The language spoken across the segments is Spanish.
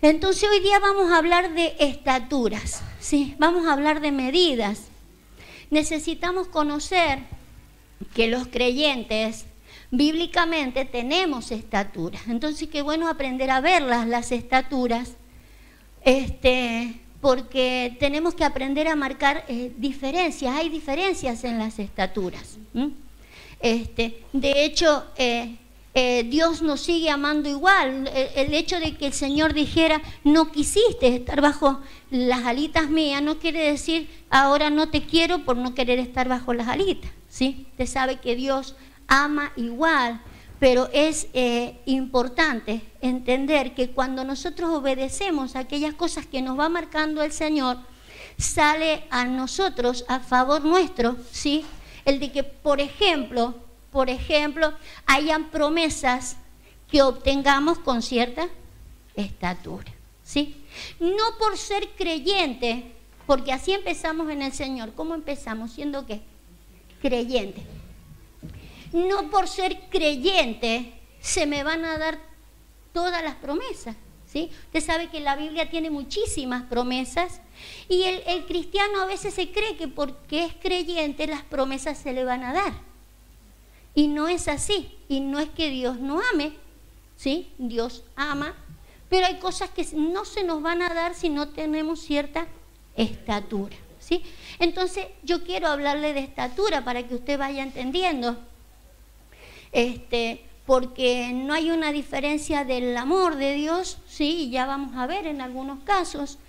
Entonces hoy día vamos a hablar de estaturas, ¿sí? Vamos a hablar de medidas. Necesitamos conocer que los creyentes bíblicamente tenemos estaturas. Entonces qué bueno aprender a verlas, las estaturas, porque tenemos que aprender a marcar diferencias. Hay diferencias en las estaturas. De hecho, Dios nos sigue amando igual. El hecho de que el Señor dijera, no quisiste estar bajo las alitas mías, no quiere decir, ahora no te quiero por no querer estar bajo las alitas, ¿sí? Usted sabe que Dios ama igual, pero es importante entender que cuando nosotros obedecemos a aquellas cosas que nos va marcando el Señor, sale a nosotros, a favor nuestro, ¿sí? El de que, por ejemplo, hayan promesas que obtengamos con cierta estatura, ¿sí? No por ser creyente, porque así empezamos en el Señor. ¿Cómo empezamos? ¿Siendo qué? Creyente. No por ser creyente se me van a dar todas las promesas, ¿sí? Usted sabe que la Biblia tiene muchísimas promesas y el cristiano a veces se cree que porque es creyente las promesas se le van a dar. Y no es así. Y no es que Dios no ame, ¿sí? Dios ama, pero hay cosas que no se nos van a dar si no tenemos cierta estatura, ¿sí? Entonces yo quiero hablarle de estatura para que usted vaya entendiendo. Porque no hay una diferencia del amor de Dios, sí, ya vamos a ver en algunos casos,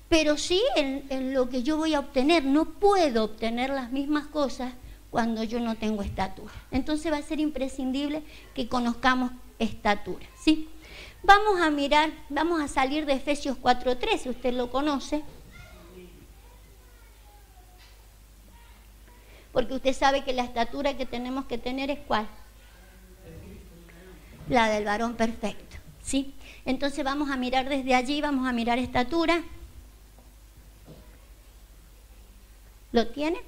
pero sí en lo que yo voy a obtener. No puedo obtener las mismas cosas cuando yo no tengo estatura. Entonces va a ser imprescindible que conozcamos estatura, ¿sí? Vamos a mirar, vamos a salir de Efesios 4:13, usted lo conoce. Porque usted sabe que la estatura que tenemos que tener es ¿cuál? La del varón perfecto, ¿sí? Entonces vamos a mirar desde allí, vamos a mirar estatura. ¿Lo tiene?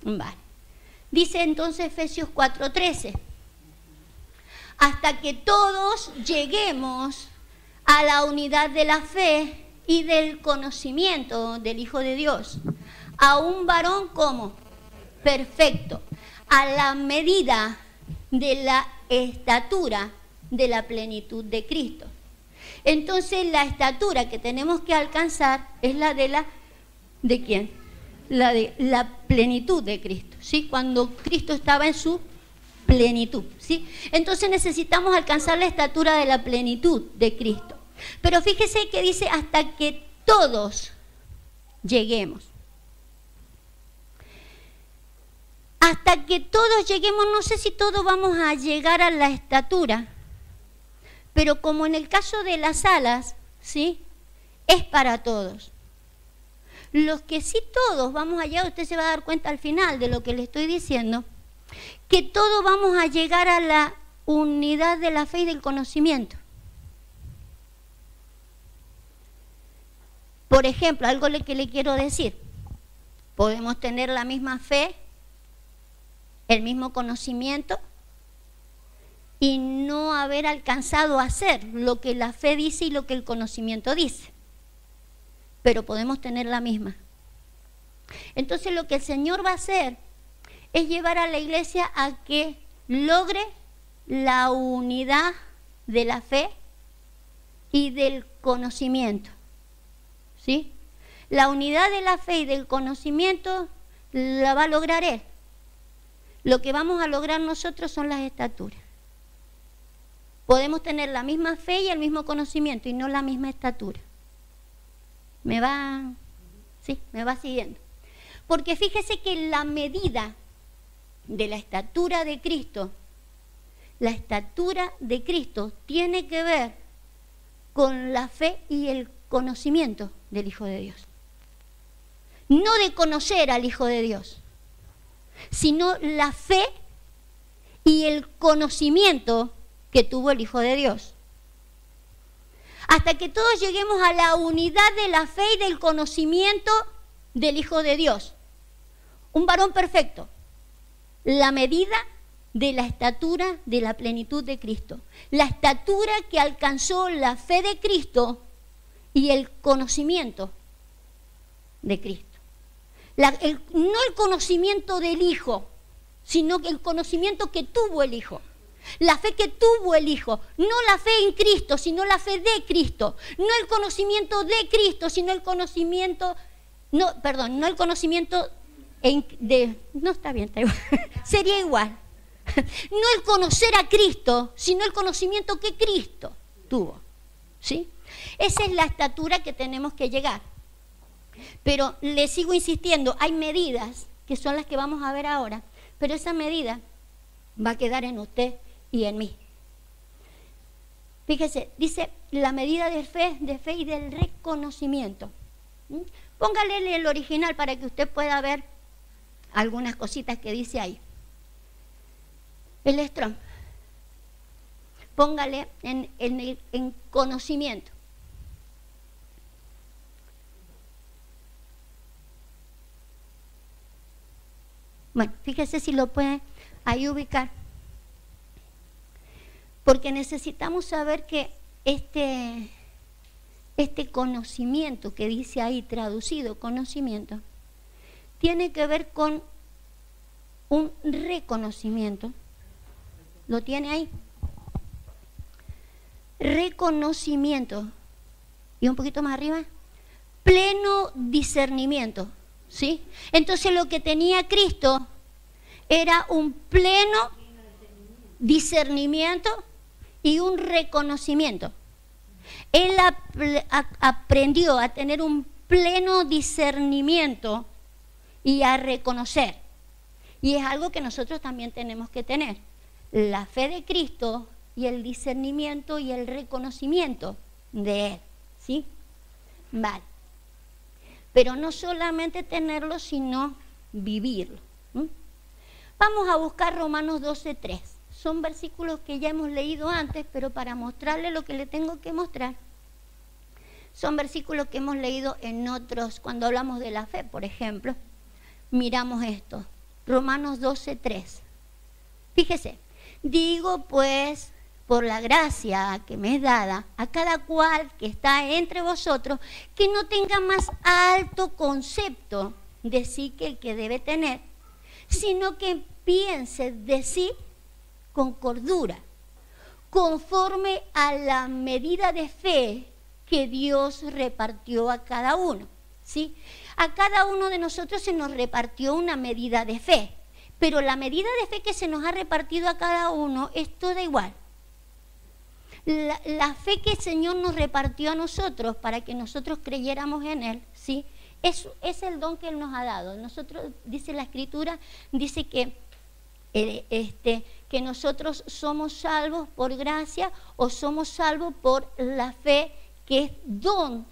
Vale. Dice entonces Efesios 4:13, hasta que todos lleguemos a la unidad de la fe y del conocimiento del Hijo de Dios, a un varón como perfecto, a la medida de la estatura de la plenitud de Cristo. Entonces la estatura que tenemos que alcanzar es la ¿de quién? La de la plenitud de Cristo, ¿sí? Cuando Cristo estaba en su plenitud, ¿sí? Entonces necesitamos alcanzar la estatura de la plenitud de Cristo. Pero fíjese que dice hasta que todos lleguemos. Hasta que todos lleguemos, no sé si todos vamos a llegar a la estatura, pero como en el caso de las alas, ¿sí? Es para todos. Los que sí todos vamos allá, usted se va a dar cuenta al final de lo que le estoy diciendo, que todos vamos a llegar a la unidad de la fe y del conocimiento. Por ejemplo, algo que le quiero decir, podemos tener la misma fe, el mismo conocimiento y no haber alcanzado a hacer lo que la fe dice y lo que el conocimiento dice. Pero podemos tener la misma. Entonces lo que el Señor va a hacer es llevar a la iglesia a que logre la unidad de la fe y del conocimiento, ¿sí? La unidad de la fe y del conocimiento la va a lograr Él. Lo que vamos a lograr nosotros son las estaturas. Podemos tener la misma fe y el mismo conocimiento y no la misma estatura. ¿Me va siguiendo? Porque fíjese que la medida de la estatura de Cristo, la estatura de Cristo tiene que ver con la fe y el conocimiento del Hijo de Dios. No de conocer al Hijo de Dios, sino la fe y el conocimiento que tuvo el Hijo de Dios. Hasta que todos lleguemos a la unidad de la fe y del conocimiento del Hijo de Dios. Un varón perfecto. La medida de la estatura de la plenitud de Cristo. La estatura que alcanzó la fe de Cristo y el conocimiento de Cristo. No el conocimiento del Hijo, sino el conocimiento que tuvo el Hijo. La fe que tuvo el Hijo, no la fe en Cristo, sino la fe de Cristo. No el conocimiento de Cristo, sino el conocimiento, no el conocimiento no está bien, está igual. Sería igual. No el conocer a Cristo, sino el conocimiento que Cristo tuvo. ¿Sí? Esa es la estatura que tenemos que llegar. Pero le sigo insistiendo, hay medidas que son las que vamos a ver ahora, pero esa medida va a quedar en usted y en mí. Fíjese, dice la medida de fe y del reconocimiento. Póngale el original para que usted pueda ver algunas cositas que dice ahí. El Strong. Póngale en conocimiento. Bueno, fíjese si lo puede ahí ubicar. Porque necesitamos saber que este conocimiento que dice ahí, traducido conocimiento, tiene que ver con un reconocimiento. ¿Lo tiene ahí? Reconocimiento. Y un poquito más arriba, pleno discernimiento. ¿Sí? Entonces lo que tenía Cristo era un pleno discernimiento y un reconocimiento. Él aprendió a tener un pleno discernimiento y a reconocer. Y es algo que nosotros también tenemos que tener. La fe de Cristo y el discernimiento y el reconocimiento de Él. ¿Sí? Vale. Pero no solamente tenerlo, sino vivirlo. Vamos a buscar Romanos 12:3. Son versículos que ya hemos leído antes, pero para mostrarle lo que le tengo que mostrar. Son versículos que hemos leído en otros, cuando hablamos de la fe, por ejemplo. Miramos esto. Romanos 12:3. Fíjese. Digo pues, por la gracia que me es dada, a cada cual que está entre vosotros, que no tenga más alto concepto de sí que el que debe tener, sino que piense de sí con cordura, conforme a la medida de fe que Dios repartió a cada uno. ¿Sí? A cada uno de nosotros se nos repartió una medida de fe, pero la medida de fe que se nos ha repartido a cada uno es toda igual. La fe que el Señor nos repartió a nosotros para que nosotros creyéramos en Él, ¿sí? Es el don que Él nos ha dado. Nosotros, dice la Escritura, dice que nosotros somos salvos por gracia o somos salvos por la fe que es don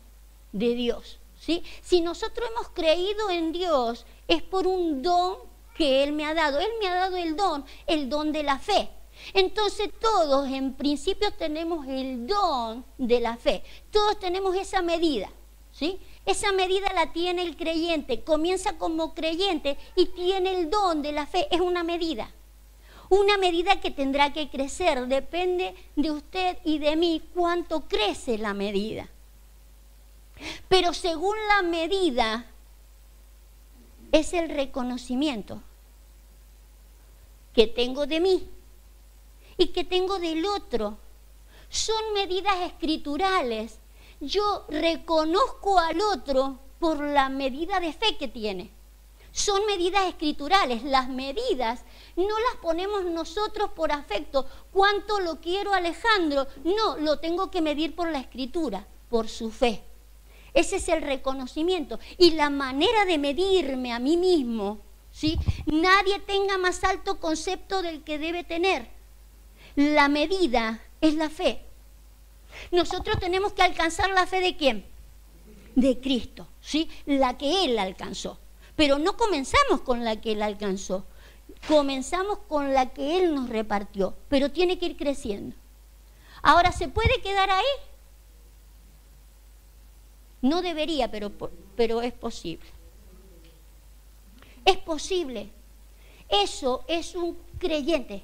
de Dios, ¿sí? Si nosotros hemos creído en Dios, es por un don que Él me ha dado. Él me ha dado el don de la fe. Entonces todos en principio tenemos el don de la fe. Todos tenemos esa medida, ¿sí? Esa medida la tiene el creyente. Comienza como creyente y tiene el don de la fe. Es una medida. Una medida que tendrá que crecer. Depende de usted y de mí cuánto crece la medida. Pero según la medida es el reconocimiento que tengo de mí y que tengo del otro. Son medidas escriturales. Yo reconozco al otro por la medida de fe que tiene. Son medidas escriturales. Las medidas no las ponemos nosotros por afecto. ¿Cuánto lo quiero a Alejandro? No, lo tengo que medir por la Escritura, por su fe. Ese es el reconocimiento. Y la manera de medirme a mí mismo, ¿sí? Nadie tenga más alto concepto del que debe tener. La medida es la fe. Nosotros tenemos que alcanzar la fe de ¿quién? De Cristo, ¿sí? La que Él alcanzó. Pero no comenzamos con la que Él alcanzó. Comenzamos con la que Él nos repartió. Pero tiene que ir creciendo. Ahora, ¿se puede quedar ahí? No debería, pero es posible. Es posible. Eso es un creyente.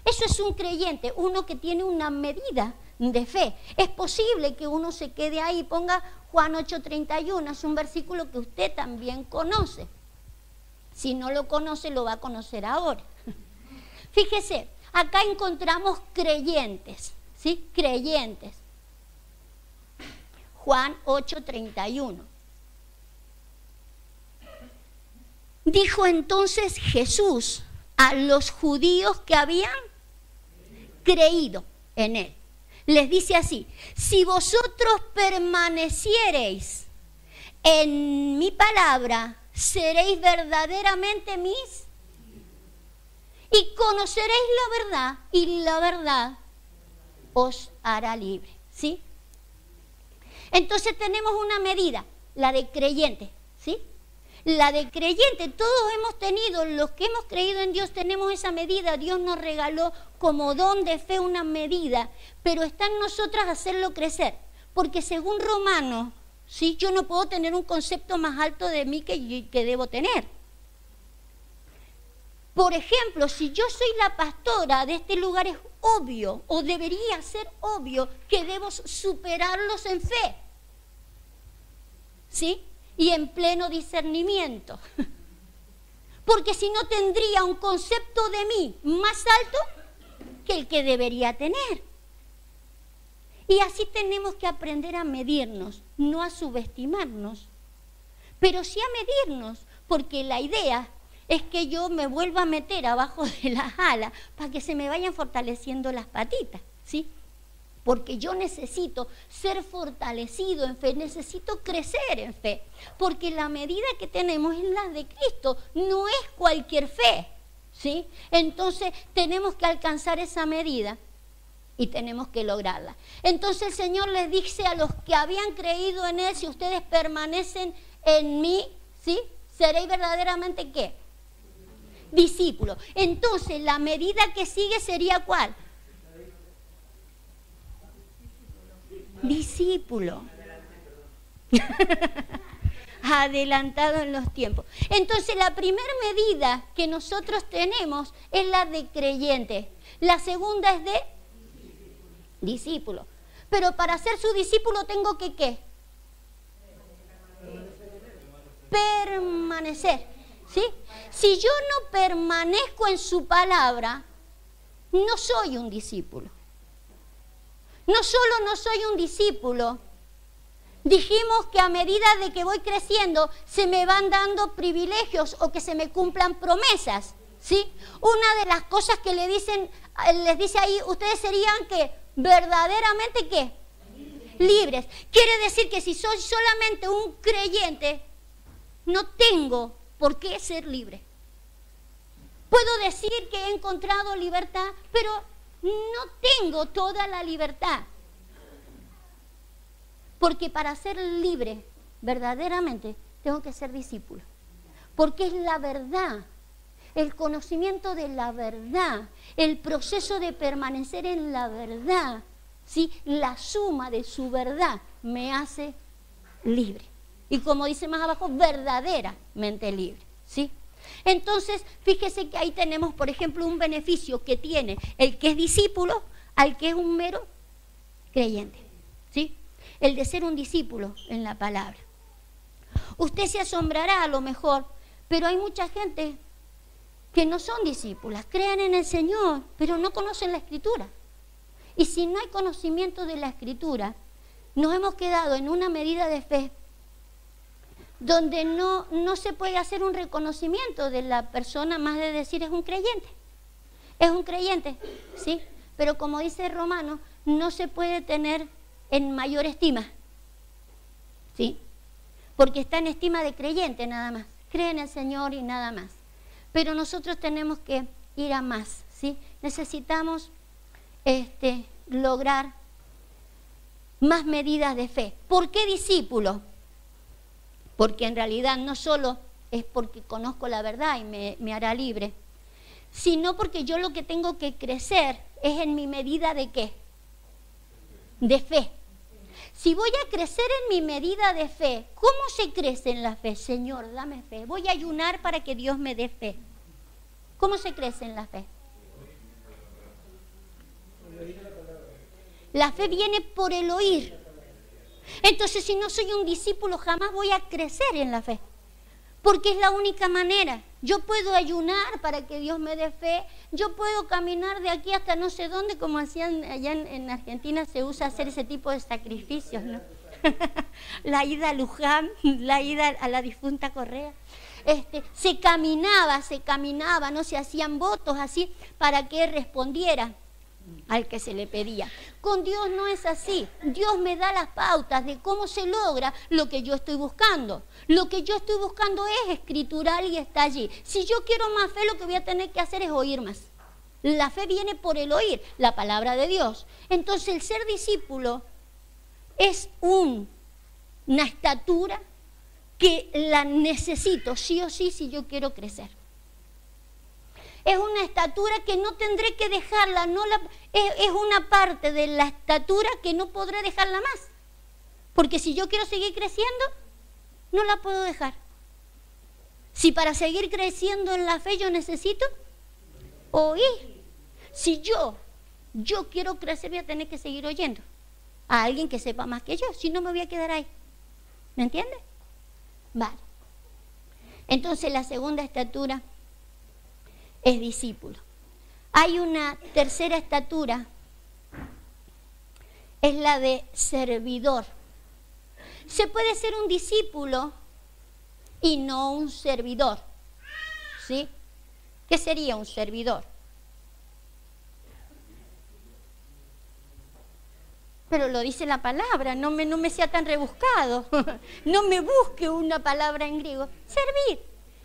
Eso es un creyente, uno que tiene una medida de fe. Es posible que uno se quede ahí y ponga Juan 8:31, es un versículo que usted también conoce. Si no lo conoce, lo va a conocer ahora. Fíjese, acá encontramos creyentes, ¿sí? Creyentes. Juan 8:31. Dijo entonces Jesús a los judíos que habían creído en él. Les dice así: si vosotros permaneciereis en mi palabra, seréis verdaderamente mis y conoceréis la verdad, y la verdad os hará libre, ¿sí? Entonces tenemos una medida, la de creyente, ¿sí? La de creyente, todos hemos tenido, los que hemos creído en Dios tenemos esa medida. Dios nos regaló como don de fe una medida, pero está en nosotras hacerlo crecer, porque según Romanos, ¿sí? Yo no puedo tener un concepto más alto de mí que debo tener. Por ejemplo, si yo soy la pastora de este lugar, es obvio, o debería ser obvio, que debo superarlos en fe, ¿sí? Y en pleno discernimiento. Porque si no, tendría un concepto de mí más alto que el que debería tener. Y así tenemos que aprender a medirnos, no a subestimarnos, pero sí a medirnos, porque la idea es que yo me vuelva a meter abajo de las alas para que se me vayan fortaleciendo las patitas, ¿sí? Porque yo necesito ser fortalecido en fe, necesito crecer en fe, porque la medida que tenemos es la de Cristo, no es cualquier fe, ¿sí? Entonces tenemos que alcanzar esa medida y tenemos que lograrla. Entonces el Señor les dice a los que habían creído en Él: si ustedes permanecen en mí, ¿sí? Seréis verdaderamente, ¿qué? Discípulos. Entonces la medida que sigue sería ¿cuál? Discípulo. Adelantado en los tiempos. Entonces la primera medida que nosotros tenemos es la de creyente. La segunda es de discípulo. Pero para ser su discípulo tengo que ¿qué? Permanecer, ¿sí? Si yo no permanezco en su palabra, no soy un discípulo. No solo no soy un discípulo, dijimos que a medida de que voy creciendo se me van dando privilegios o que se me cumplan promesas, ¿sí? Una de las cosas que les dice ahí, ustedes serían que verdaderamente ¿qué? Libres. Quiere decir que si soy solamente un creyente, no tengo por qué ser libre. Puedo decir que he encontrado libertad, pero no tengo toda la libertad. Porque para ser libre, verdaderamente, tengo que ser discípulo. Porque es la verdad, el conocimiento de la verdad, el proceso de permanecer en la verdad, ¿sí? La suma de su verdad me hace libre. Y como dice más abajo, verdaderamente libre, ¿sí? Entonces, fíjese que ahí tenemos, por ejemplo, un beneficio que tiene el que es discípulo al que es un mero creyente, ¿sí? El de ser un discípulo en la palabra. Usted se asombrará a lo mejor, pero hay mucha gente que no son discípulas, creen en el Señor, pero no conocen la Escritura. Y si no hay conocimiento de la Escritura, nos hemos quedado en una medida de fe donde no se puede hacer un reconocimiento de la persona más de decir es un creyente, ¿sí? Pero como dice Romano, no se puede tener en mayor estima, ¿sí? Porque está en estima de creyente nada más, cree en el Señor y nada más. Pero nosotros tenemos que ir a más, ¿sí? Necesitamos lograr más medidas de fe. ¿Por qué discípulo? Porque en realidad no solo es porque conozco la verdad y me hará libre, sino porque yo lo que tengo que crecer es en mi medida de ¿qué? De fe. Si voy a crecer en mi medida de fe, ¿cómo se crece en la fe? Señor, dame fe. Voy a ayunar para que Dios me dé fe. ¿Cómo se crece en la fe? La fe viene por el oír. Entonces, si no soy un discípulo, jamás voy a crecer en la fe. Porque es la única manera. Yo puedo ayunar para que Dios me dé fe. Yo puedo caminar de aquí hasta no sé dónde, como hacían allá en Argentina, se usa hacer ese tipo de sacrificios, ¿no? La ida a Luján, la ida a la difunta Correa. Se caminaba, no se hacían votos así para que respondiera al que se le pedía. Con Dios no es así. Dios me da las pautas de cómo se logra lo que yo estoy buscando. Lo que yo estoy buscando es escritural y está allí. Si yo quiero más fe, lo que voy a tener que hacer es oír más. La fe viene por el oír, la palabra de Dios. Entonces el ser discípulo es una estatura que la necesito sí o sí si yo quiero crecer. Es una estatura que no tendré que dejarla, es una parte de la estatura que no podré dejarla más. Porque si yo quiero seguir creciendo, no la puedo dejar. Si para seguir creciendo en la fe yo necesito oír. Si yo quiero crecer, voy a tener que seguir oyendo a alguien que sepa más que yo, si no me voy a quedar ahí. ¿Me entiende? Vale. Entonces la segunda estatura es discípulo. Hay una tercera estatura, es la de servidor. Se puede ser un discípulo y no un servidor, ¿sí? ¿Qué sería un servidor? Pero lo dice la palabra, no me sea tan rebuscado. No me busque una palabra en griego.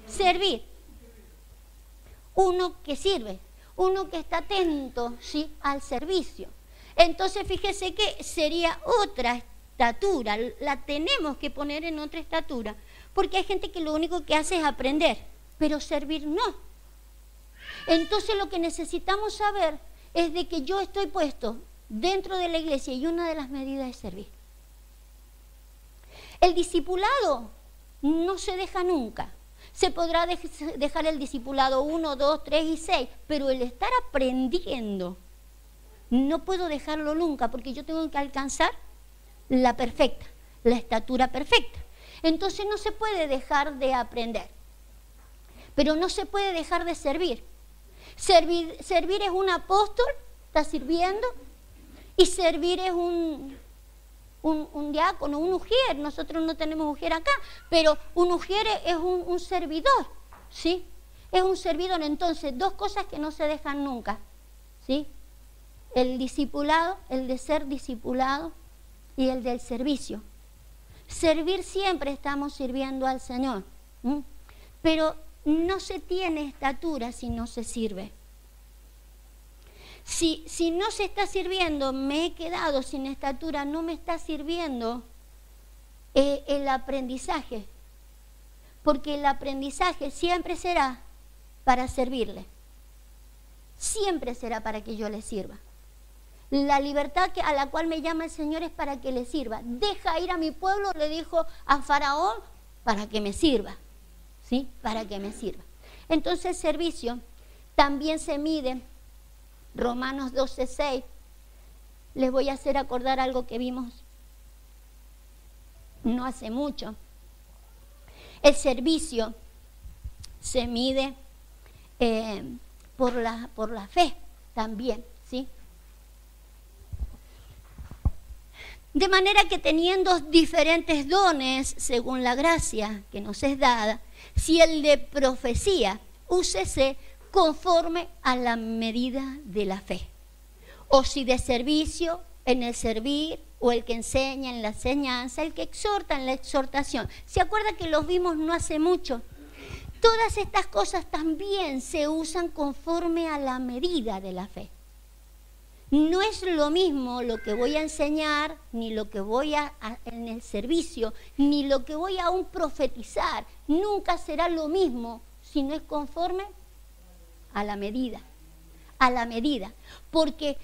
Servir. Uno que sirve, uno que está atento, ¿sí?, al servicio. Entonces fíjese que sería otra estatura, la tenemos que poner en otra estatura, porque hay gente que lo único que hace es aprender, pero servir no. Entonces lo que necesitamos saber es de que yo estoy puesto dentro de la iglesia y una de las medidas es servir. El discipulado no se deja nunca. Se podrá dejar el discipulado 1, 2, 3 y 6, pero el estar aprendiendo no puedo dejarlo nunca porque yo tengo que alcanzar la perfecta, la estatura perfecta. Entonces no se puede dejar de aprender, pero no se puede dejar de servir. Servir es un apóstol, está sirviendo, y servir es un diácono, un ujier. Nosotros no tenemos ujier acá, pero un ujier es un servidor, ¿sí? Es un servidor. Entonces, dos cosas que no se dejan nunca, ¿sí? El discipulado, el de ser discipulado y el del servicio. Servir siempre estamos sirviendo al Señor, pero no se tiene estatura si no se sirve. Si no se está sirviendo, me he quedado sin estatura, no me está sirviendo el aprendizaje, porque el aprendizaje siempre será para servirle, siempre será para que yo le sirva. La libertad a la cual me llama el Señor es para que le sirva. Deja ir a mi pueblo, le dijo a Faraón, para que me sirva, ¿sí? Para que me sirva. Entonces el servicio también se mide. Romanos 12:6, les voy a hacer acordar algo que vimos no hace mucho. El servicio se mide por la fe también, ¿sí? De manera que teniendo diferentes dones según la gracia que nos es dada, si el de profecía, úsese conforme a la medida de la fe. O si de servicio, en el servir, o el que enseña en la enseñanza, el que exhorta en la exhortación. ¿Se acuerda que los vimos no hace mucho? Todas estas cosas también se usan conforme a la medida de la fe. No es lo mismo lo que voy a enseñar, ni lo que voy en el servicio, ni lo que voy a aún profetizar. Nunca será lo mismo si no es conforme a la medida, porque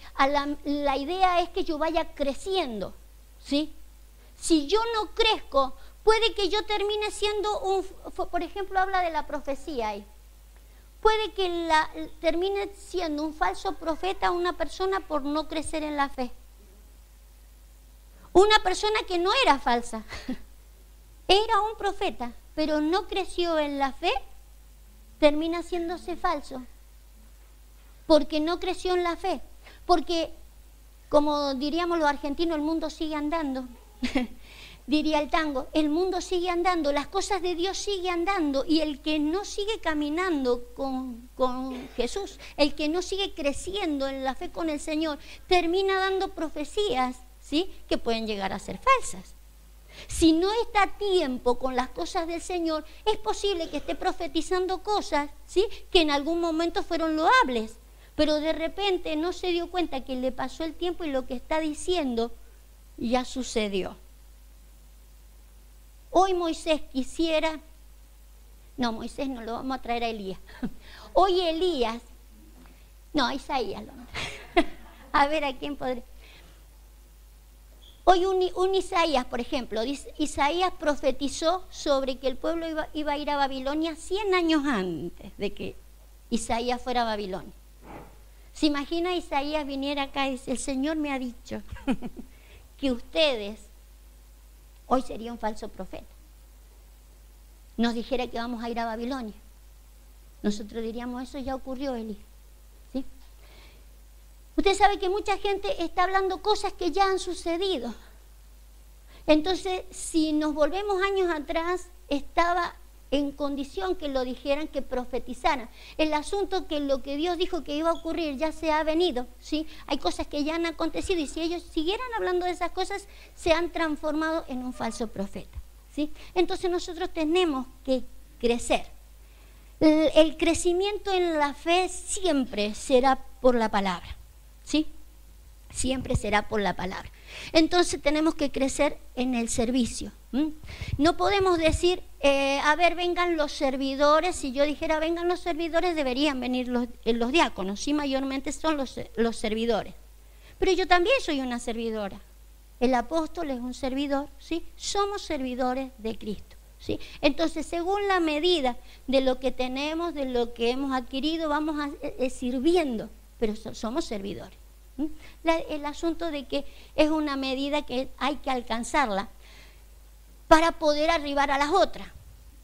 la idea es que yo vaya creciendo, ¿sí? Si yo no crezco, puede que yo termine siendo por ejemplo, habla de la profecía ahí, puede que termine siendo un falso profeta una persona por no crecer en la fe, Una persona que no era falsa, era un profeta, pero no creció en la fe, termina haciéndose falso, porque no creció en la fe, porque, como diríamos los argentinos, el mundo sigue andando. Diría el tango, el mundo sigue andando, las cosas de Dios siguen andando, y el que no sigue caminando con Jesús, el que no sigue creciendo en la fe con el Señor, termina dando profecías, ¿sí?, que pueden llegar a ser falsas. Si no está a tiempo con las cosas del Señor, es posible que esté profetizando cosas, ¿sí?, que en algún momento fueron loables, pero de repente no se dio cuenta que le pasó el tiempo y lo que está diciendo ya sucedió. Hoy Moisés quisiera, no, Moisés no, lo vamos a traer a Elías. Hoy Elías, no, a Isaías. A ver, ¿a quién podría? Hoy un Isaías, por ejemplo, Isaías profetizó sobre que el pueblo iba a ir a Babilonia 100 años antes de que Isaías fuera a Babilonia. ¿Se imagina Isaías viniera acá y dice, el Señor me ha dicho que ustedes, hoy sería un falso profeta, nos dijera que vamos a ir a Babilonia? Nosotros diríamos, eso ya ocurrió, Eli. ¿Sí? Usted sabe que mucha gente está hablando cosas que ya han sucedido. Entonces, si nos volvemos años atrás, estaba en condición que lo dijeran, que profetizaran. El asunto que lo que Dios dijo que iba a ocurrir ya se ha venido, ¿sí? Hay cosas que ya han acontecido, y si ellos siguieran hablando de esas cosas, se han transformado en un falso profeta, ¿sí? Entonces nosotros tenemos que crecer. El crecimiento en la fe siempre será por la palabra, ¿sí? Siempre será por la palabra. Entonces tenemos que crecer en el servicio. No podemos decir, a ver, vengan los servidores. Si yo dijera, vengan los servidores, deberían venir los diáconos. Sí, mayormente son los servidores. Pero yo también soy una servidora. El apóstol es un servidor, ¿sí? Somos servidores de Cristo, ¿sí? Entonces, según la medida de lo que tenemos, de lo que hemos adquirido, vamos sirviendo, pero somos servidores. El asunto de que es una medida que hay que alcanzarla para poder arribar a las otras.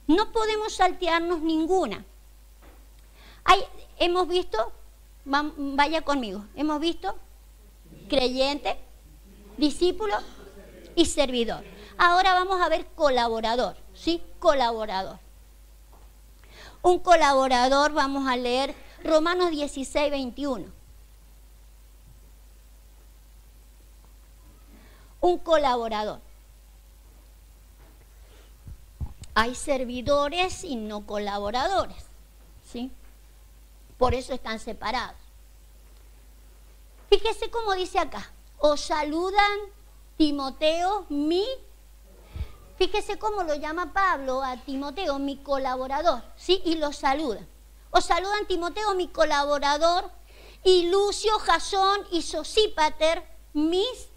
No podemos saltearnos ninguna. Hemos visto, vaya conmigo, hemos visto creyente, discípulo y servidor. Ahora vamos a ver colaborador, ¿sí? Colaborador. Un colaborador, vamos a leer Romanos 16, 21. Un colaborador. Hay servidores y no colaboradores, ¿sí? Por eso están separados. Fíjese cómo dice acá, os saludan Timoteo, fíjese cómo lo llama Pablo a Timoteo, mi colaborador, ¿sí? Y lo saluda. Os saludan Timoteo, mi colaborador, y Lucio, Jasón y Sosípater, mis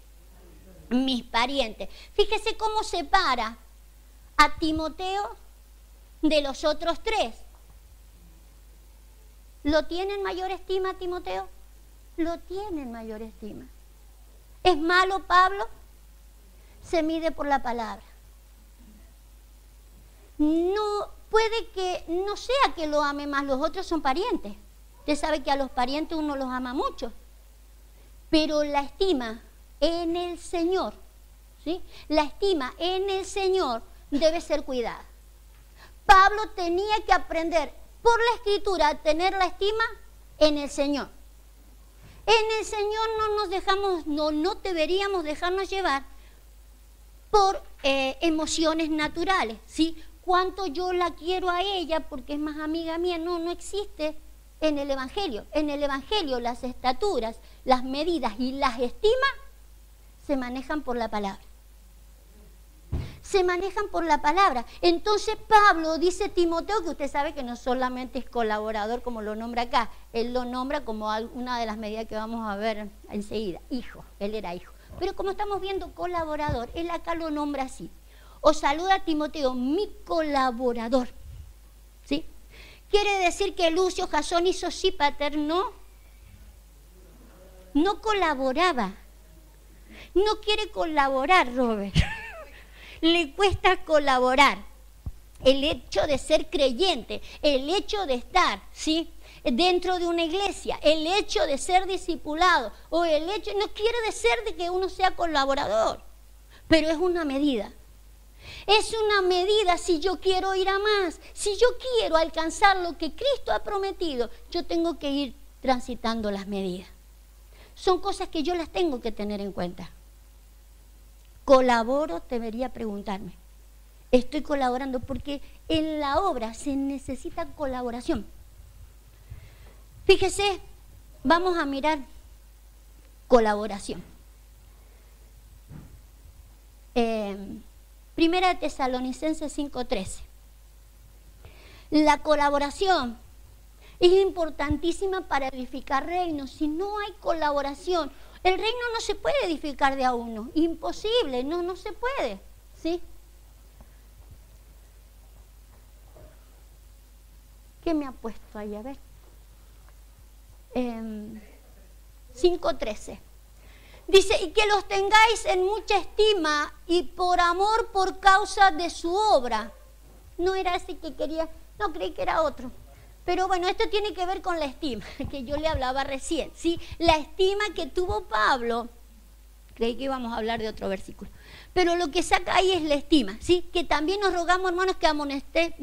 parientes. Fíjese cómo separa a Timoteo de los otros tres. ¿Lo tienen mayor estima Timoteo? Lo tienen mayor estima. ¿Es malo Pablo? Se mide por la palabra. No, puede que no sea que lo ame más, los otros son parientes. Usted sabe que a los parientes uno los ama mucho, pero la estima en el Señor, ¿sí? La estima en el Señor debe ser cuidada. Pablo tenía que aprender por la Escritura a tener la estima en el Señor. En el Señor no deberíamos dejarnos llevar por emociones naturales, ¿sí? Cuánto yo la quiero a ella porque es más amiga mía, no existe en el Evangelio. En el Evangelio las estaturas, las medidas y las estimas se manejan por la palabra. Se manejan por la palabra. Entonces Pablo dice Timoteo, que usted sabe que no solamente es colaborador como lo nombra acá, él lo nombra como una de las medidas que vamos a ver enseguida, hijo, él era hijo. Pero como estamos viendo colaborador, él acá lo nombra así. Os saluda Timoteo, mi colaborador, ¿sí? Quiere decir que Lucio, Jasón y Sosípater no colaboraba. no quiere colaborar, Robert. Le cuesta colaborar. El hecho de ser creyente, el hecho de estar, ¿sí?, dentro de una iglesia, el hecho de ser discipulado, o el hecho, no quiere decir de que uno sea colaborador, pero es una medida. Es una medida si yo quiero ir a más, si yo quiero alcanzar lo que Cristo ha prometido, yo tengo que ir transitando las medidas. Son cosas que yo las tengo que tener en cuenta. Colaboro, debería preguntarme. Estoy colaborando porque en la obra se necesita colaboración. Fíjese, vamos a mirar colaboración. Primera de Tesalonicenses 5:13. La colaboración es importantísima para edificar reinos. Si no hay colaboración, el reino no se puede edificar de a uno. Imposible, no se puede, ¿sí? ¿Qué me ha puesto ahí? A ver. 5:13. Dice, y que los tengáis en mucha estima y por amor por causa de su obra. No era ese que quería, no, creí que era otro. Pero bueno, esto tiene que ver con la estima, que yo le hablaba recién, ¿sí? La estima que tuvo Pablo, creí que íbamos a hablar de otro versículo. Pero lo que saca ahí es la estima, ¿sí? Que también nos rogamos, hermanos, que amonestéis,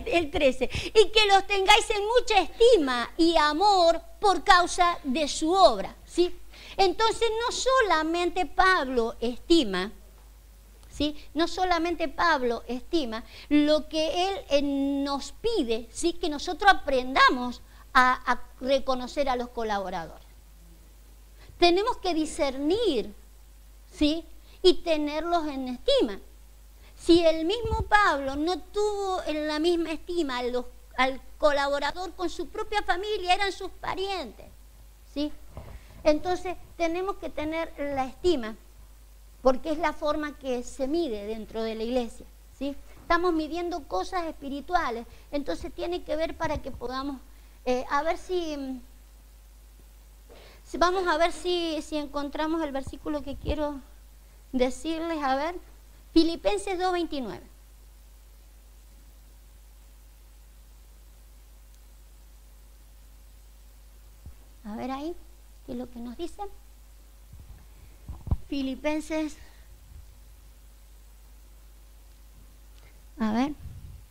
el 13, y que los tengáis en mucha estima y amor por causa de su obra, ¿sí? Entonces no solamente Pablo estima, ¿sí? No solamente Pablo estima lo que él nos pide, ¿sí? Que nosotros aprendamos a reconocer a los colaboradores. Tenemos que discernir, ¿sí? Y tenerlos en estima. Si el mismo Pablo no tuvo en la misma estima al colaborador con su propia familia, eran sus parientes, ¿sí? Entonces tenemos que tener la estima, porque es la forma que se mide dentro de la iglesia, ¿sí? Estamos midiendo cosas espirituales, entonces tiene que ver para que podamos, a ver si vamos a ver si encontramos el versículo que quiero decirles, a ver, Filipenses 2:29. A ver ahí, ¿qué es lo que nos dice? Filipenses, a ver,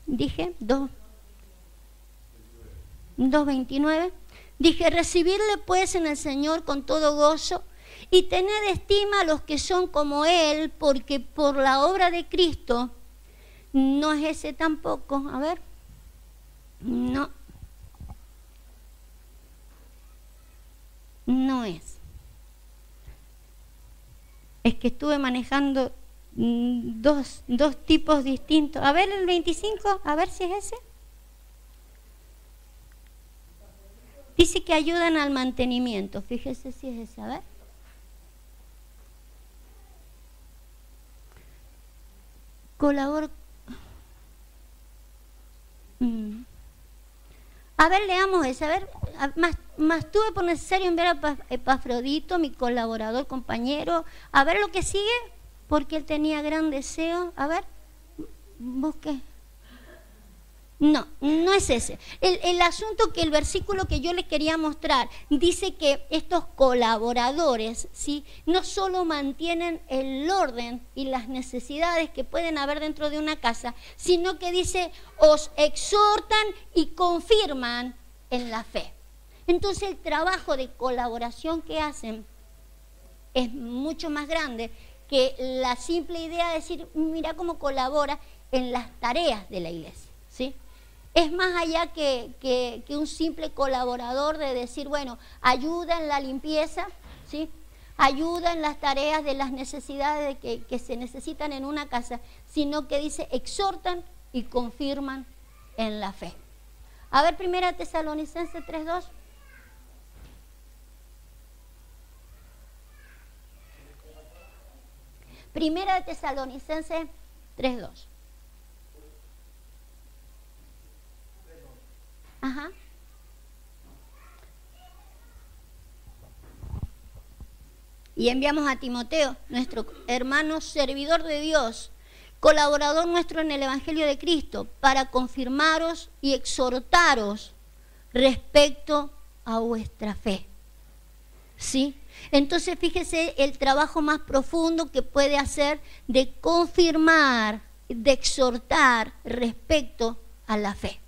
dije 2:29. Dije, recibirle pues en el Señor con todo gozo y tener estima a los que son como Él, porque por la obra de Cristo, no es ese tampoco, a ver, no es. Es que estuve manejando dos tipos distintos. A ver el 25, a ver si es ese. Dice que ayudan al mantenimiento. Fíjese si es ese, a ver. Colabor. A ver, leamos ese. A ver, más tuve por necesario enviar a Epafrodito, mi colaborador, compañero. A ver lo que sigue, porque él tenía gran deseo. A ver, busque. No es ese. El asunto que el versículo que yo les quería mostrar dice que estos colaboradores, ¿sí?, no solo mantienen el orden y las necesidades que pueden haber dentro de una casa, sino que dice, os exhortan y confirman en la fe. Entonces el trabajo de colaboración que hacen es mucho más grande que la simple idea de decir, mira cómo colabora en las tareas de la iglesia, ¿sí? Es más allá que un simple colaborador de decir, bueno, ayuda en la limpieza, ¿sí?, ayuda en las tareas de las necesidades que se necesitan en una casa, sino que dice, exhortan y confirman en la fe. A ver, Primera Tesalonicenses 3:2. Primera de Tesalonicenses 3:2. Y enviamos a Timoteo, nuestro hermano servidor de Dios, colaborador nuestro en el Evangelio de Cristo, para confirmaros y exhortaros respecto a vuestra fe. ¿Sí? Entonces fíjese el trabajo más profundo que puede hacer de confirmar, de exhortar respecto a la fe.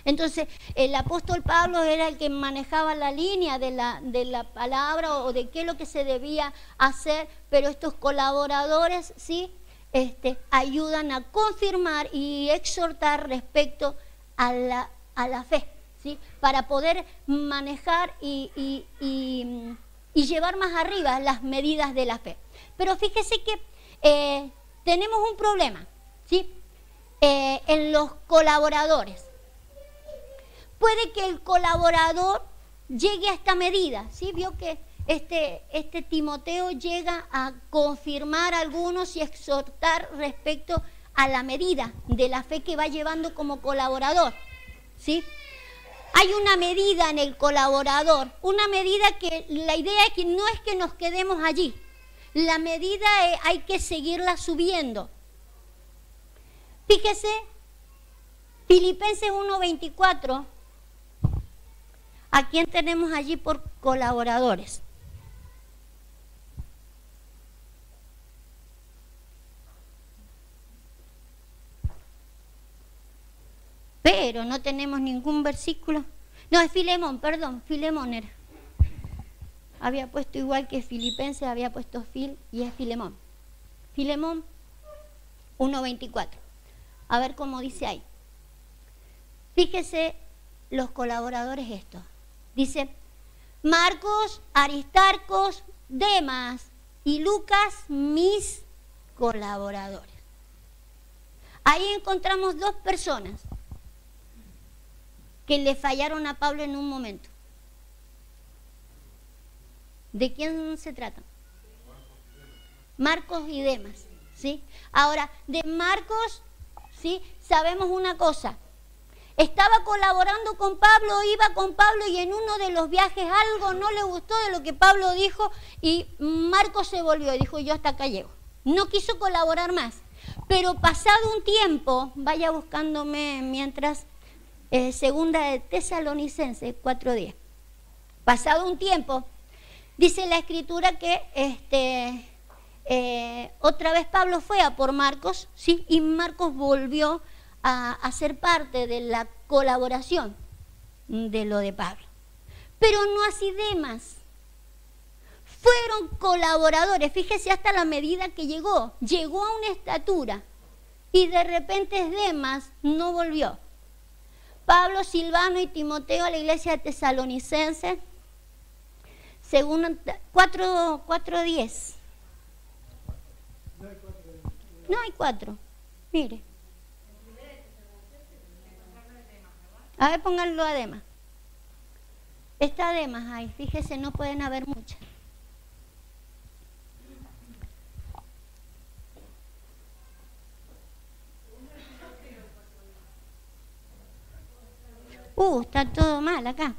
Entonces el apóstol Pablo era el que manejaba la línea de la palabra o de qué es lo que se debía hacer, pero estos colaboradores, ¿sí? Ayudan a confirmar y exhortar respecto a la fe, ¿sí? Para poder manejar y llevar más arriba las medidas de la fe. Pero fíjese que tenemos un problema, ¿sí? En los colaboradores. Puede que el colaborador llegue a esta medida, ¿sí? Vio que este Timoteo llega a confirmar a algunos y exhortar respecto a la medida de la fe que va llevando como colaborador, ¿sí? Hay una medida en el colaborador, una medida que la idea es que no es que nos quedemos allí, la medida hay que seguirla subiendo. Fíjese, Filipenses 1:24, ¿a quién tenemos allí por colaboradores? Pero no tenemos ningún versículo. No, es Filemón, perdón, Filemón era. Había puesto igual que Filipenses, había puesto Fil y es Filemón. Filemón 1:24. A ver cómo dice ahí. Fíjese los colaboradores estos. Dice, Marcos, Aristarcos, Demas y Lucas, mis colaboradores. Ahí encontramos dos personas que le fallaron a Pablo en un momento. ¿De quién se trata? Marcos y Demas, ¿sí? Ahora, de Marcos, ¿sí? Sabemos una cosa. Estaba colaborando con Pablo, iba con Pablo y en uno de los viajes algo no le gustó de lo que Pablo dijo y Marcos se volvió y dijo, yo hasta acá llego. No quiso colaborar más. Pero pasado un tiempo, vaya buscándome mientras, segunda de Tesalonicenses 4:10. Pasado un tiempo, dice la Escritura que otra vez Pablo fue a por Marcos, ¿sí? Y Marcos volvió a ser parte de la colaboración de lo de Pablo. Pero no así Demas. Fueron colaboradores, fíjese hasta la medida que llegó a una estatura y de repente Demas no volvió. Pablo, Silvano y Timoteo a la iglesia de Tesalonicenses, según 4:10. No hay 4, mire. A ver, pónganlo a Demas. Está Demas ahí, fíjese, no pueden haber muchas. Está todo mal acá.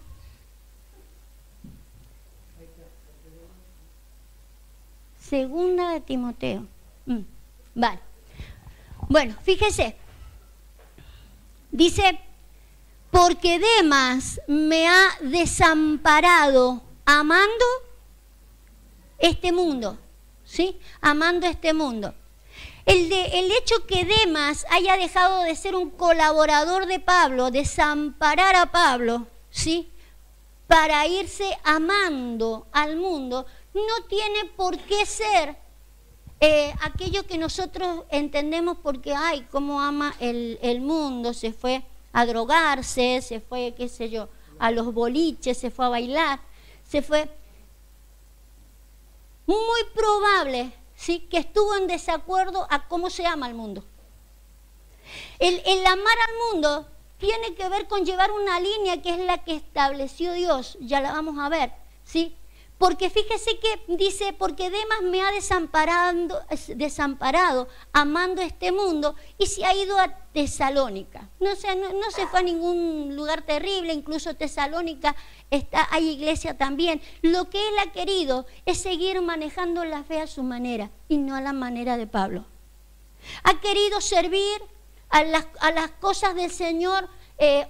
Segunda de Timoteo. Vale. Bueno, fíjese. Dice, porque Demas me ha desamparado amando este mundo. ¿Sí? Amando este mundo. El hecho que Demas haya dejado de ser un colaborador de Pablo, desamparar a Pablo, ¿sí? Para irse amando al mundo, no tiene por qué ser aquello que nosotros entendemos porque, ay, cómo ama el mundo, se fue a drogarse, se fue, qué sé yo, a los boliches, se fue a bailar, se fue. Muy probable, ¿sí?, que estuvo en desacuerdo a cómo se ama al mundo. El amar al mundo tiene que ver con llevar una línea que es la que estableció Dios, ya la vamos a ver, ¿sí? Porque fíjese que dice, porque Demas me ha desamparado amando este mundo y se ha ido a Tesalónica. No se fue a ningún lugar terrible, incluso Tesalónica hay iglesia también. Lo que él ha querido es seguir manejando la fe a su manera y no a la manera de Pablo. Ha querido servir a las cosas del Señor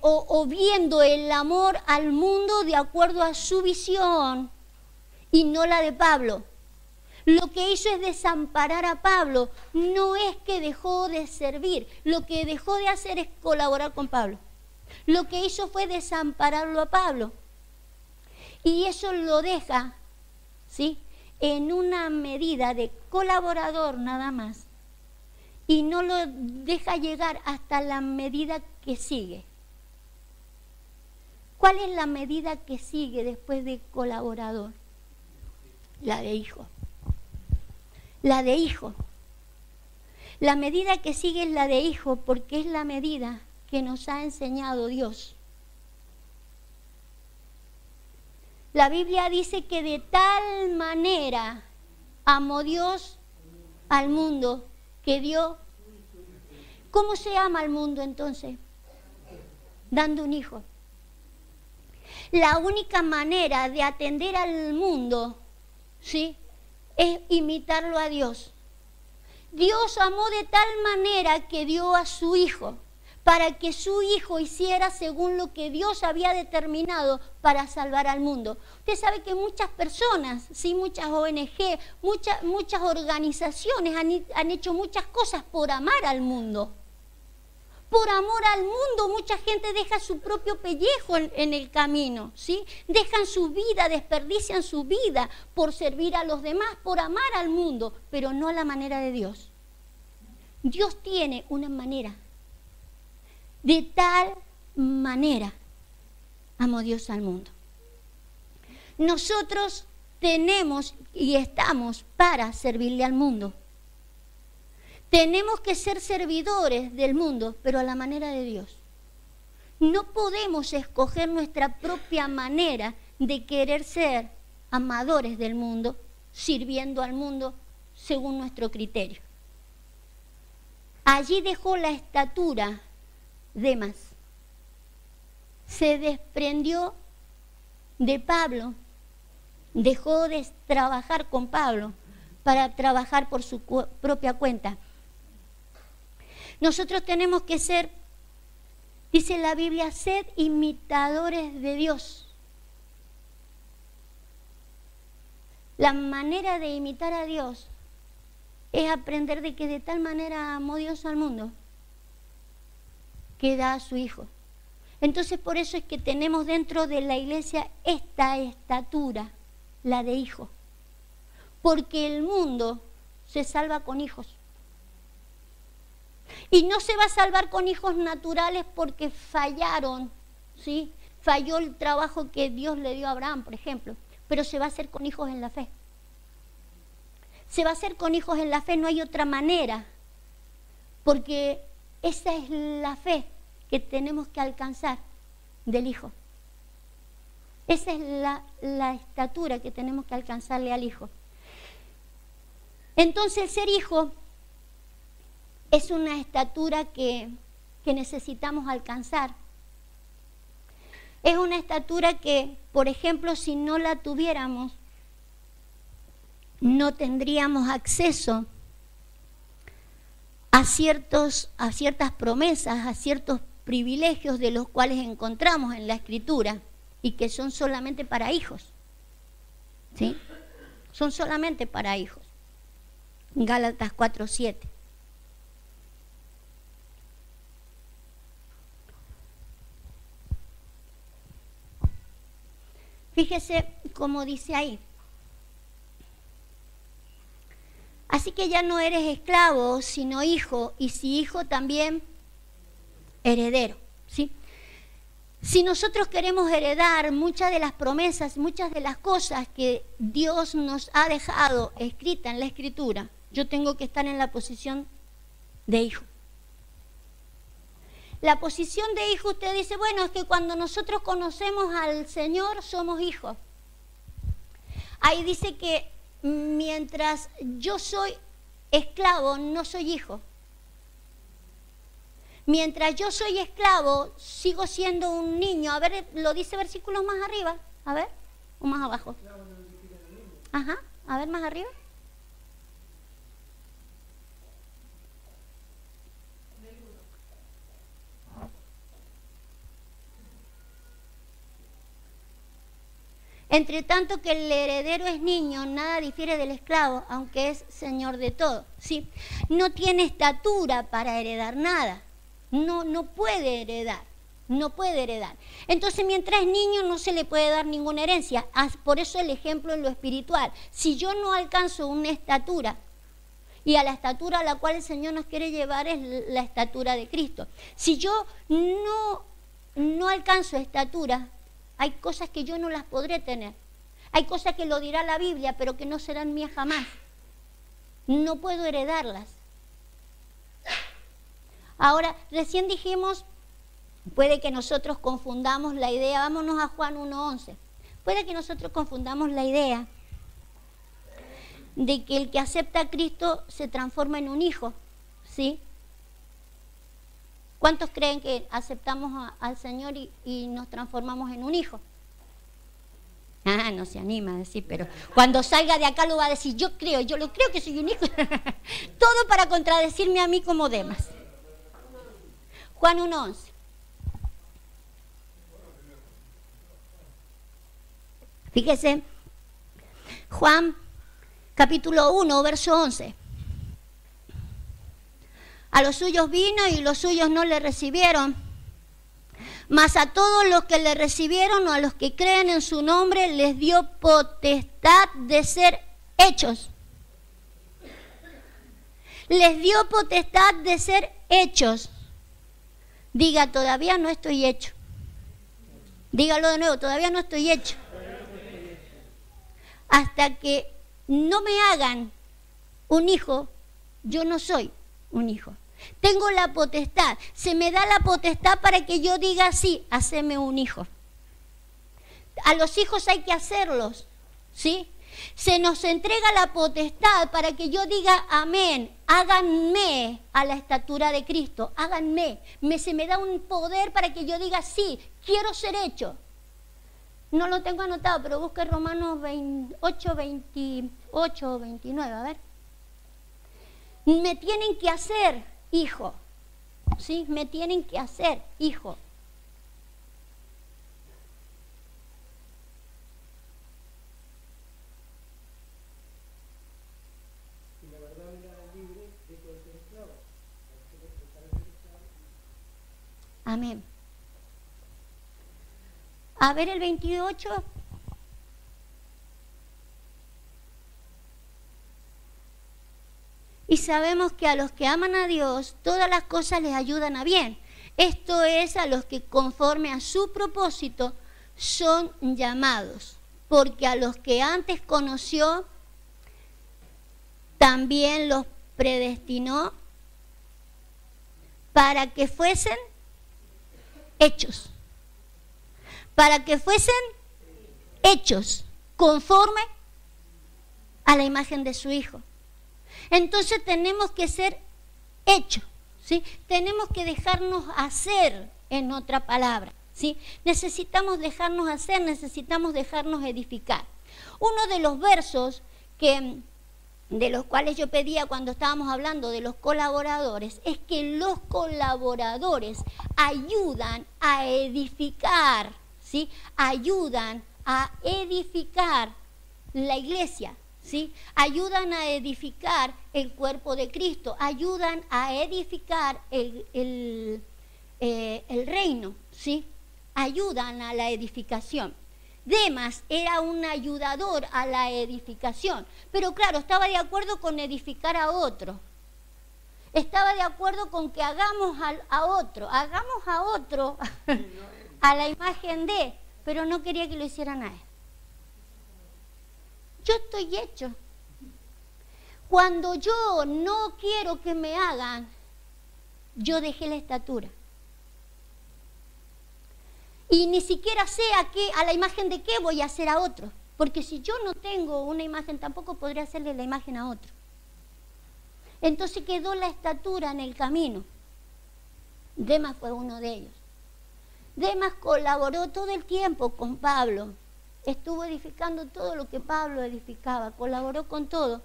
o viendo el amor al mundo de acuerdo a su visión y no la de Pablo. Lo que hizo es desamparar a Pablo. No es que dejó de servir, lo que dejó de hacer es colaborar con Pablo. Lo que hizo fue desampararlo a Pablo. Y eso lo deja, ¿sí?, en una medida de colaborador nada más. Y no lo deja llegar hasta la medida que sigue. ¿Cuál es la medida que sigue después de colaborador? La de hijo. La de hijo. La medida que sigue es la de hijo porque es la medida que nos ha enseñado Dios. La Biblia dice que de tal manera amó Dios al mundo que dio. ¿Cómo se ama al mundo entonces? Dando un hijo. La única manera de atender al mundo, ¿sí?, es imitarlo a Dios. Dios amó de tal manera que dio a su hijo, para que su hijo hiciera según lo que Dios había determinado para salvar al mundo. Usted sabe que muchas personas, ¿sí?, muchas ONG, muchas organizaciones han hecho muchas cosas por amar al mundo. Por amor al mundo, mucha gente deja su propio pellejo en el camino, ¿sí? Dejan su vida, desperdician su vida por servir a los demás, por amar al mundo, pero no a la manera de Dios. Dios tiene una manera. De tal manera amó Dios al mundo. Nosotros tenemos y estamos para servirle al mundo. Tenemos que ser servidores del mundo, pero a la manera de Dios. No podemos escoger nuestra propia manera de querer ser amadores del mundo, sirviendo al mundo según nuestro criterio. Allí dejó la estatura Demas. Se desprendió de Pablo, dejó de trabajar con Pablo para trabajar por su propia cuenta. Nosotros tenemos que ser, dice la Biblia, sed imitadores de Dios. La manera de imitar a Dios es aprender de que de tal manera amó Dios al mundo que da a su Hijo. Entonces por eso es que tenemos dentro de la iglesia esta estatura, la de hijo. Porque el mundo se salva con hijos. Y no se va a salvar con hijos naturales porque fallaron, ¿sí? Falló el trabajo que Dios le dio a Abraham, por ejemplo. Pero se va a hacer con hijos en la fe. Se va a hacer con hijos en la fe, no hay otra manera. Porque esa es la fe que tenemos que alcanzar del hijo. Esa es la estatura que tenemos que alcanzarle al hijo. Entonces el ser hijo es una estatura que necesitamos alcanzar. Es una estatura que, por ejemplo, si no la tuviéramos, no tendríamos acceso a ciertas promesas, a ciertos privilegios de los cuales encontramos en la Escritura y que son solamente para hijos. ¿Sí? Son solamente para hijos. Gálatas 4:7. Fíjese cómo dice ahí. Así que ya no eres esclavo, sino hijo, y si hijo también heredero, ¿sí? Si nosotros queremos heredar muchas de las promesas, muchas de las cosas que Dios nos ha dejado escritas en la Escritura, yo tengo que estar en la posición de hijo. La posición de hijo, usted dice, bueno, es que cuando nosotros conocemos al Señor somos hijos. Ahí dice que mientras yo soy esclavo, no soy hijo. Mientras yo soy esclavo, sigo siendo un niño. A ver, lo dice versículos más arriba. A ver, o más abajo. Ajá, a ver más arriba. Entre tanto que el heredero es niño, nada difiere del esclavo, aunque es señor de todo, ¿sí? No tiene estatura para heredar nada. No puede heredar. No puede heredar. Entonces, mientras es niño, no se le puede dar ninguna herencia. Por eso el ejemplo en lo espiritual. Si yo no alcanzo una estatura, y a la estatura a la cual el Señor nos quiere llevar es la estatura de Cristo. Si yo no alcanzo estatura, hay cosas que yo no las podré tener. Hay cosas que lo dirá la Biblia, pero que no serán mías jamás. No puedo heredarlas. Ahora, recién dijimos, puede que nosotros confundamos la idea, vámonos a Juan 1:11. Puede que nosotros confundamos la idea de que el que acepta a Cristo se transforma en un hijo, ¿sí? ¿Cuántos creen que aceptamos al Señor y nos transformamos en un hijo? Ah, no se anima a decir, pero cuando salga de acá lo va a decir, yo lo creo que soy un hijo. Todo para contradecirme a mí como Demas. Juan 1:11. Fíjese, Juan capítulo 1, verso 11. A los suyos vino y los suyos no le recibieron. Mas a todos los que le recibieron o a los que creen en su nombre les dio potestad de ser hechos. Les dio potestad de ser hechos. Diga, todavía no estoy hecho. Dígalo de nuevo, todavía no estoy hecho. Hasta que no me hagan un hijo, yo no soy un hijo. Tengo la potestad, se me da la potestad para que yo diga sí, haceme un hijo. A los hijos hay que hacerlos, ¿sí? Se nos entrega la potestad para que yo diga amén, háganme a la estatura de Cristo, háganme. Se me da un poder para que yo diga sí, quiero ser hecho. No lo tengo anotado, pero busque Romanos 8, 28, 29, a ver. Me tienen que hacer hijo, ¿sí? Me tienen que hacer hijo. Y la verdad me hará libre de cualquier esclavo. Amén. A ver el 28. Y sabemos que a los que aman a Dios, todas las cosas les ayudan a bien. Esto es a los que conforme a su propósito son llamados. Porque a los que antes conoció, también los predestinó para que fuesen hechos. Para que fuesen hechos conforme a la imagen de su Hijo. Entonces tenemos que ser hechos, ¿sí? Tenemos que dejarnos hacer, en otra palabra, ¿sí? Necesitamos dejarnos hacer, necesitamos dejarnos edificar. Uno de los versos de los cuales yo pedía cuando estábamos hablando de los colaboradores, es que los colaboradores ayudan a edificar, ¿sí? Ayudan a edificar la iglesia, ¿sí? Ayudan a edificar el cuerpo de Cristo, ayudan a edificar el reino, ¿sí? Ayudan a la edificación. Demas era un ayudador a la edificación, pero claro, estaba de acuerdo con edificar a otro. Estaba de acuerdo con que hagamos a otro a la imagen de, pero no quería que lo hicieran a él. Yo estoy hecho. Cuando yo no quiero que me hagan, yo dejé la estatura. Y ni siquiera sé a la imagen de qué voy a hacer a otro. Porque si yo no tengo una imagen, tampoco podría hacerle la imagen a otro. Entonces quedó la estatura en el camino. Demas fue uno de ellos. Demas colaboró todo el tiempo con Pablo. Estuvo edificando todo lo que Pablo edificaba. Colaboró con todo.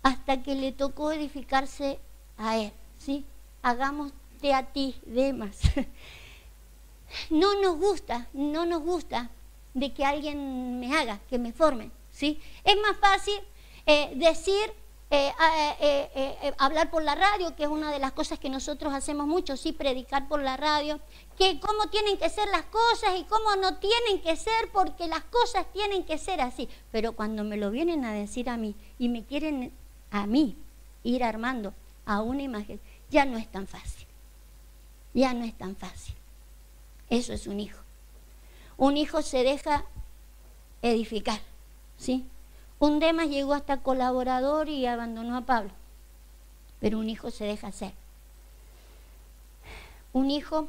Hasta que le tocó edificarse a él. ¿Sí? Hagámoste a ti, Demas. No nos gusta de que alguien me haga, que me forme. ¿Sí? Es más fácil decir... hablar por la radio, que es una de las cosas que nosotros hacemos mucho, sí, predicar por la radio, que cómo tienen que ser las cosas y cómo no tienen que ser, porque las cosas tienen que ser así. Pero cuando me lo vienen a decir a mí y me quieren a mí ir armando a una imagen, ya no es tan fácil. Ya no es tan fácil. Eso es un hijo. Un hijo se deja edificar, ¿sí? Un Demas llegó hasta colaborador y abandonó a Pablo. Pero un hijo se deja hacer. Un hijo,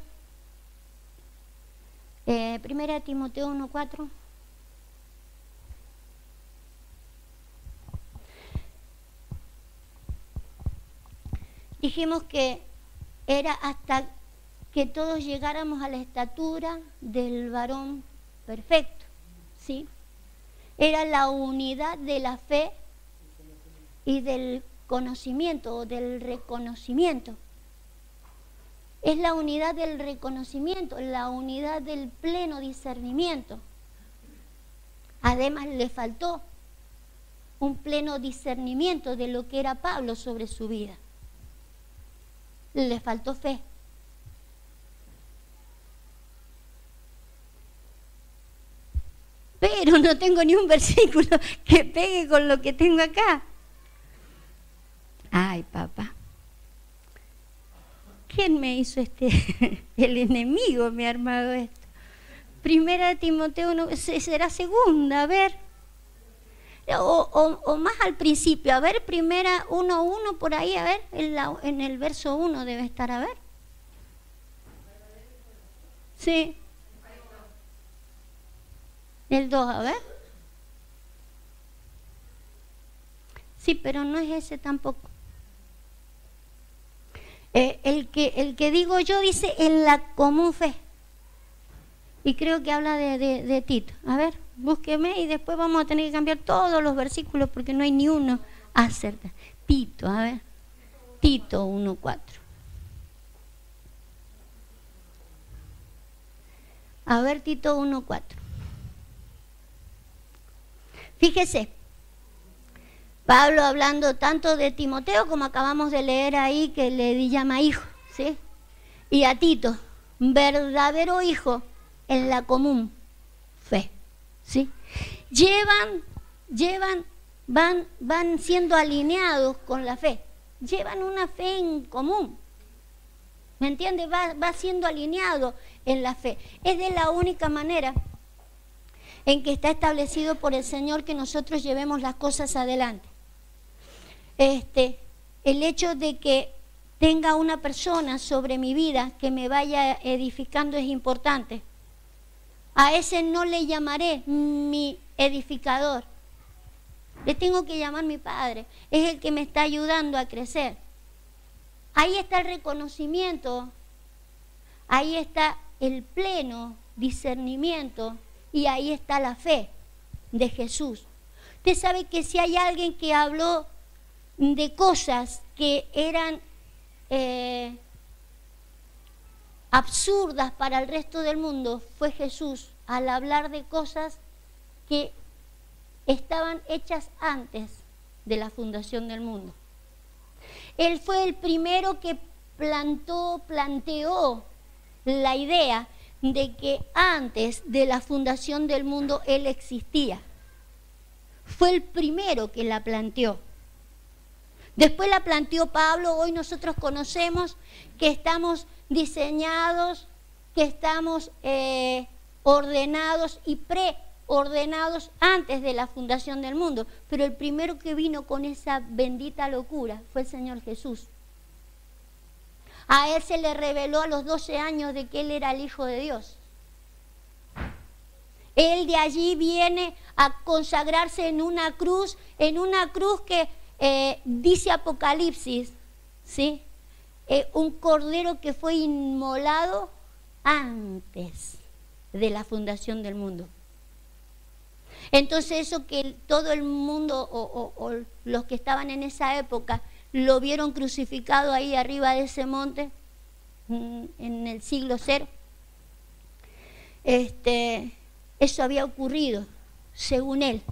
1 Timoteo 1:4. Dijimos que era hasta que todos llegáramos a la estatura del varón perfecto, ¿sí? Era la unidad de la fe y del conocimiento o del reconocimiento. Es la unidad del reconocimiento, la unidad del pleno discernimiento. Además le faltó un pleno discernimiento de lo que era Pablo sobre su vida. Le faltó fe. Pero no tengo ni un versículo que pegue con lo que tengo acá. Ay, papá. ¿Quién me hizo el enemigo me ha armado esto. 1 Timoteo 1, será segunda, a ver. O más al principio, a ver, 1:1 por ahí, a ver, en el verso 1 debe estar, a ver. Sí. El 2, a ver. Sí, pero no es ese tampoco. El que digo yo dice en la común fe. Y creo que habla de Tito. A ver, búsqueme y después vamos a tener que cambiar todos los versículos porque no hay ni uno acerca. Tito, a ver. Tito 1:4. A ver, Tito 1:4. Fíjese, Pablo hablando tanto de Timoteo como acabamos de leer ahí que le llama hijo, ¿sí? Y a Tito, verdadero hijo en la común fe, ¿sí? Van siendo alineados con la fe, llevan una fe en común, ¿me entiende? Va siendo alineado en la fe. Es de la única manera en que está establecido por el Señor que nosotros llevemos las cosas adelante. El hecho de que tenga una persona sobre mi vida que me vaya edificando es importante. A ese no le llamaré mi edificador, le tengo que llamar mi padre, es el que me está ayudando a crecer. Ahí está el reconocimiento, ahí está el pleno discernimiento y ahí está la fe de Jesús. Usted sabe que si hay alguien que habló de cosas que eran absurdas para el resto del mundo, fue Jesús, al hablar de cosas que estaban hechas antes de la fundación del mundo. Él fue el primero que planteó la idea de que antes de la fundación del mundo Él existía. Fue el primero que la planteó. Después la planteó Pablo. Hoy nosotros conocemos que estamos diseñados, que estamos ordenados y preordenados antes de la fundación del mundo. Pero el primero que vino con esa bendita locura fue el Señor Jesús. A Él se le reveló a los 12 años de que Él era el Hijo de Dios. Él de allí viene a consagrarse en una cruz que dice Apocalipsis, ¿sí? Un cordero que fue inmolado antes de la fundación del mundo. Entonces eso que todo el mundo o los que estaban en esa época lo vieron crucificado ahí arriba de ese monte en el siglo 0, eso había ocurrido según él.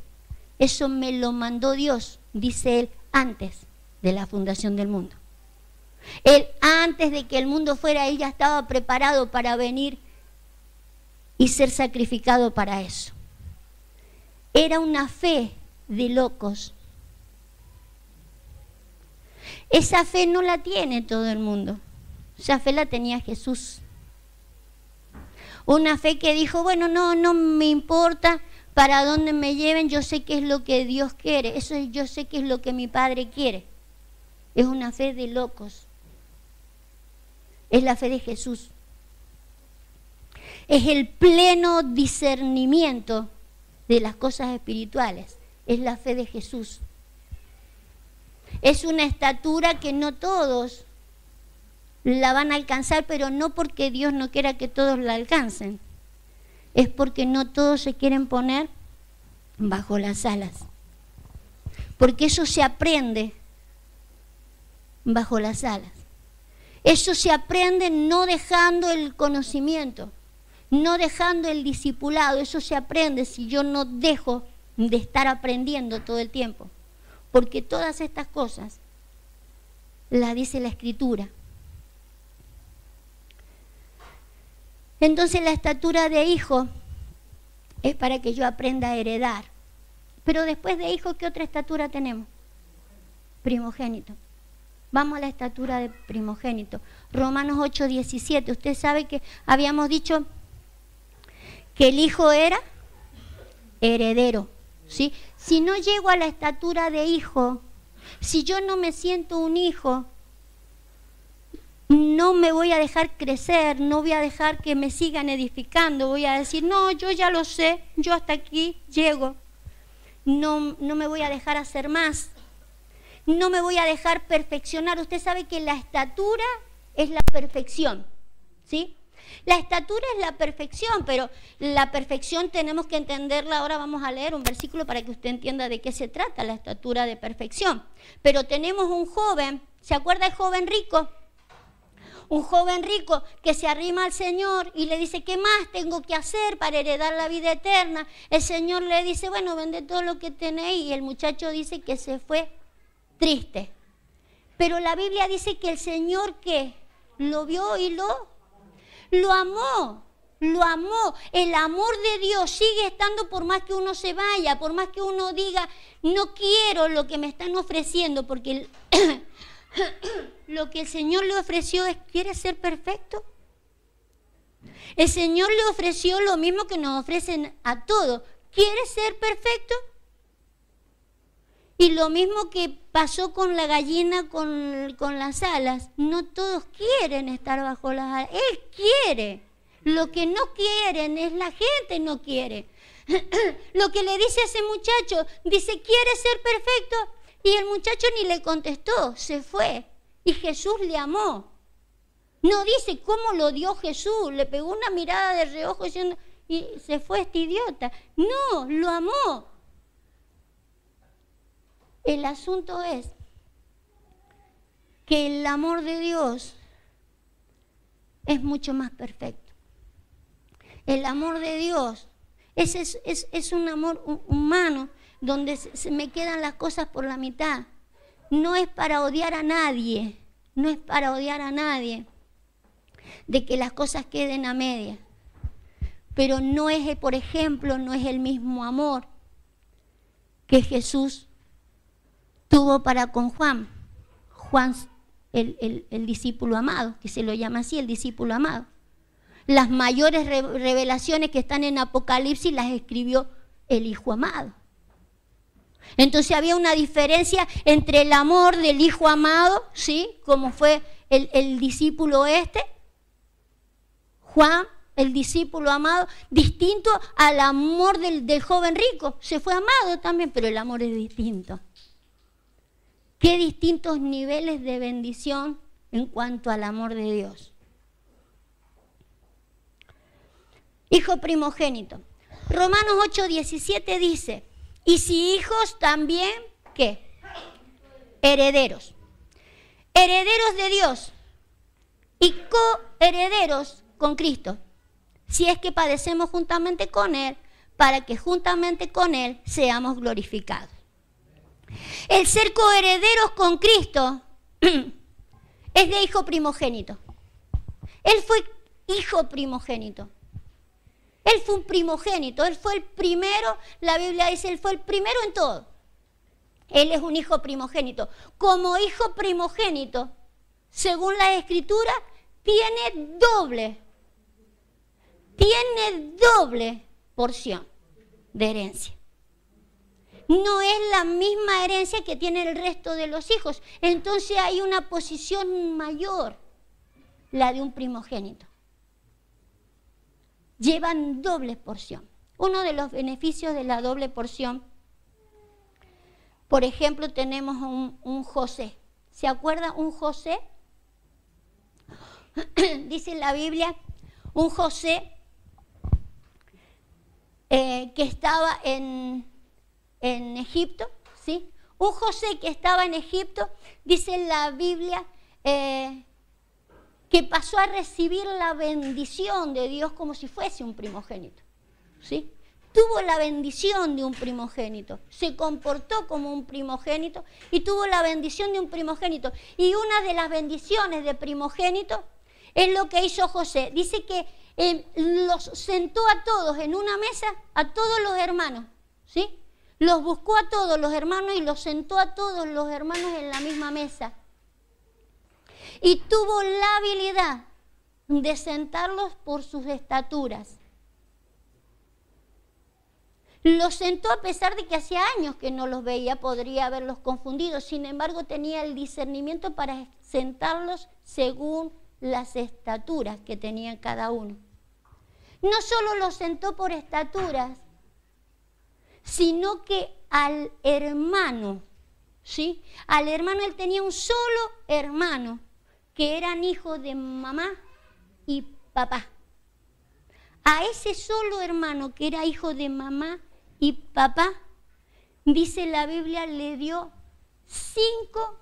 Eso me lo mandó Dios, dice él, antes de la fundación del mundo. Él, antes de que el mundo fuera, él ya estaba preparado para venir y ser sacrificado para eso. Era una fe de locos. Esa fe no la tiene todo el mundo. Esa fe la tenía Jesús. Una fe que dijo, bueno, no me importa para dónde me lleven, yo sé qué es lo que Dios quiere, yo sé qué es lo que mi Padre quiere. Es una fe de locos. Es la fe de Jesús. Es el pleno discernimiento de las cosas espirituales. Es la fe de Jesús. Es una estatura que no todos la van a alcanzar, pero no porque Dios no quiera que todos la alcancen. Es porque no todos se quieren poner bajo las alas. Porque eso se aprende bajo las alas. Eso se aprende no dejando el conocimiento, no dejando el discipulado. Eso se aprende si yo no dejo de estar aprendiendo todo el tiempo. Porque todas estas cosas las dice la Escritura. Entonces la estatura de hijo es para que yo aprenda a heredar. Pero después de hijo, ¿qué otra estatura tenemos? Primogénito. Vamos a la estatura de primogénito. Romanos 8:17. Usted sabe que habíamos dicho que el hijo era heredero, ¿sí? Si no llego a la estatura de hijo, si yo no me siento un hijo, no me voy a dejar crecer, no voy a dejar que me sigan edificando, voy a decir, no, yo ya lo sé, yo hasta aquí llego, no me voy a dejar hacer más, no me voy a dejar perfeccionar. Usted sabe que la estatura es la perfección, ¿sí? La estatura es la perfección, pero la perfección tenemos que entenderla. Ahora vamos a leer un versículo para que usted entienda de qué se trata la estatura de perfección. Pero tenemos un joven, ¿se acuerda el joven rico? Un joven rico que se arrima al Señor y le dice, ¿qué más tengo que hacer para heredar la vida eterna? El Señor le dice, bueno, vende todo lo que tenéis. Y el muchacho dice que se fue triste. Pero la Biblia dice que el Señor, ¿qué? Lo vio y lo amó. Lo amó. El amor de Dios sigue estando por más que uno se vaya, por más que uno diga, no quiero lo que me están ofreciendo, porque lo que el Señor le ofreció es, ¿quieres ser perfecto? El Señor le ofreció lo mismo que nos ofrecen a todos. ¿Quieres ser perfecto? Y lo mismo que pasó con la gallina con las alas. No todos quieren estar bajo las alas. Él quiere. Lo que no quieren es la gente no quiere. Lo que le dice a ese muchacho, dice, ¿quieres ser perfecto? Y el muchacho ni le contestó, se fue. Y Jesús le amó. No dice cómo lo dio Jesús, le pegó una mirada de reojo diciendo, y se fue este idiota. No, lo amó. El asunto es que el amor de Dios es mucho más perfecto. El amor de Dios es un amor humano donde se me quedan las cosas por la mitad. No es para odiar a nadie, no es para odiar a nadie, de que las cosas queden a media. Pero no es, por ejemplo, no es el mismo amor que Jesús tuvo para con Juan, el discípulo amado, que se lo llama así, el discípulo amado. Las mayores revelaciones que están en Apocalipsis las escribió el Hijo amado. Entonces había una diferencia entre el amor del Hijo amado, ¿sí? Como fue el discípulo Juan, el discípulo amado, distinto al amor del joven rico. Se fue amado también, pero el amor es distinto. Qué distintos niveles de bendición en cuanto al amor de Dios. Hijo primogénito. Romanos 8:17 dice, y si hijos también, ¿qué? Herederos. Herederos de Dios y coherederos con Cristo, si es que padecemos juntamente con Él, para que juntamente con Él seamos glorificados. El ser coherederos con Cristo es de hijo primogénito. Él fue hijo primogénito. Él fue un primogénito, Él fue el primero, la Biblia dice, Él fue el primero en todo. Él es un hijo primogénito. Como hijo primogénito, según la Escritura, tiene doble porción de herencia. No es la misma herencia que tiene el resto de los hijos. Entonces hay una posición mayor, la de un primogénito. Llevan doble porción. Uno de los beneficios de la doble porción, por ejemplo, tenemos un José. ¿Se acuerda un José? Dice en la Biblia, un José que estaba en Egipto, ¿sí? Un José que estaba en Egipto, dice en la Biblia, que pasó a recibir la bendición de Dios como si fuese un primogénito, ¿sí? Tuvo la bendición de un primogénito, se comportó como un primogénito y tuvo la bendición de un primogénito. Y una de las bendiciones de primogénito es lo que hizo José. Dice que los sentó a todos en una mesa, a todos los hermanos, ¿sí? Los buscó a todos los hermanos y los sentó a todos los hermanos en la misma mesa. Y tuvo la habilidad de sentarlos por sus estaturas. Los sentó a pesar de que hacía años que no los veía, podría haberlos confundido. Sin embargo, tenía el discernimiento para sentarlos según las estaturas que tenía cada uno. No solo los sentó por estaturas, sino que al hermano, ¿sí? Al hermano, él tenía un solo hermano, que eran hijos de mamá y papá. A ese solo hermano que era hijo de mamá y papá, dice la Biblia, le dio 5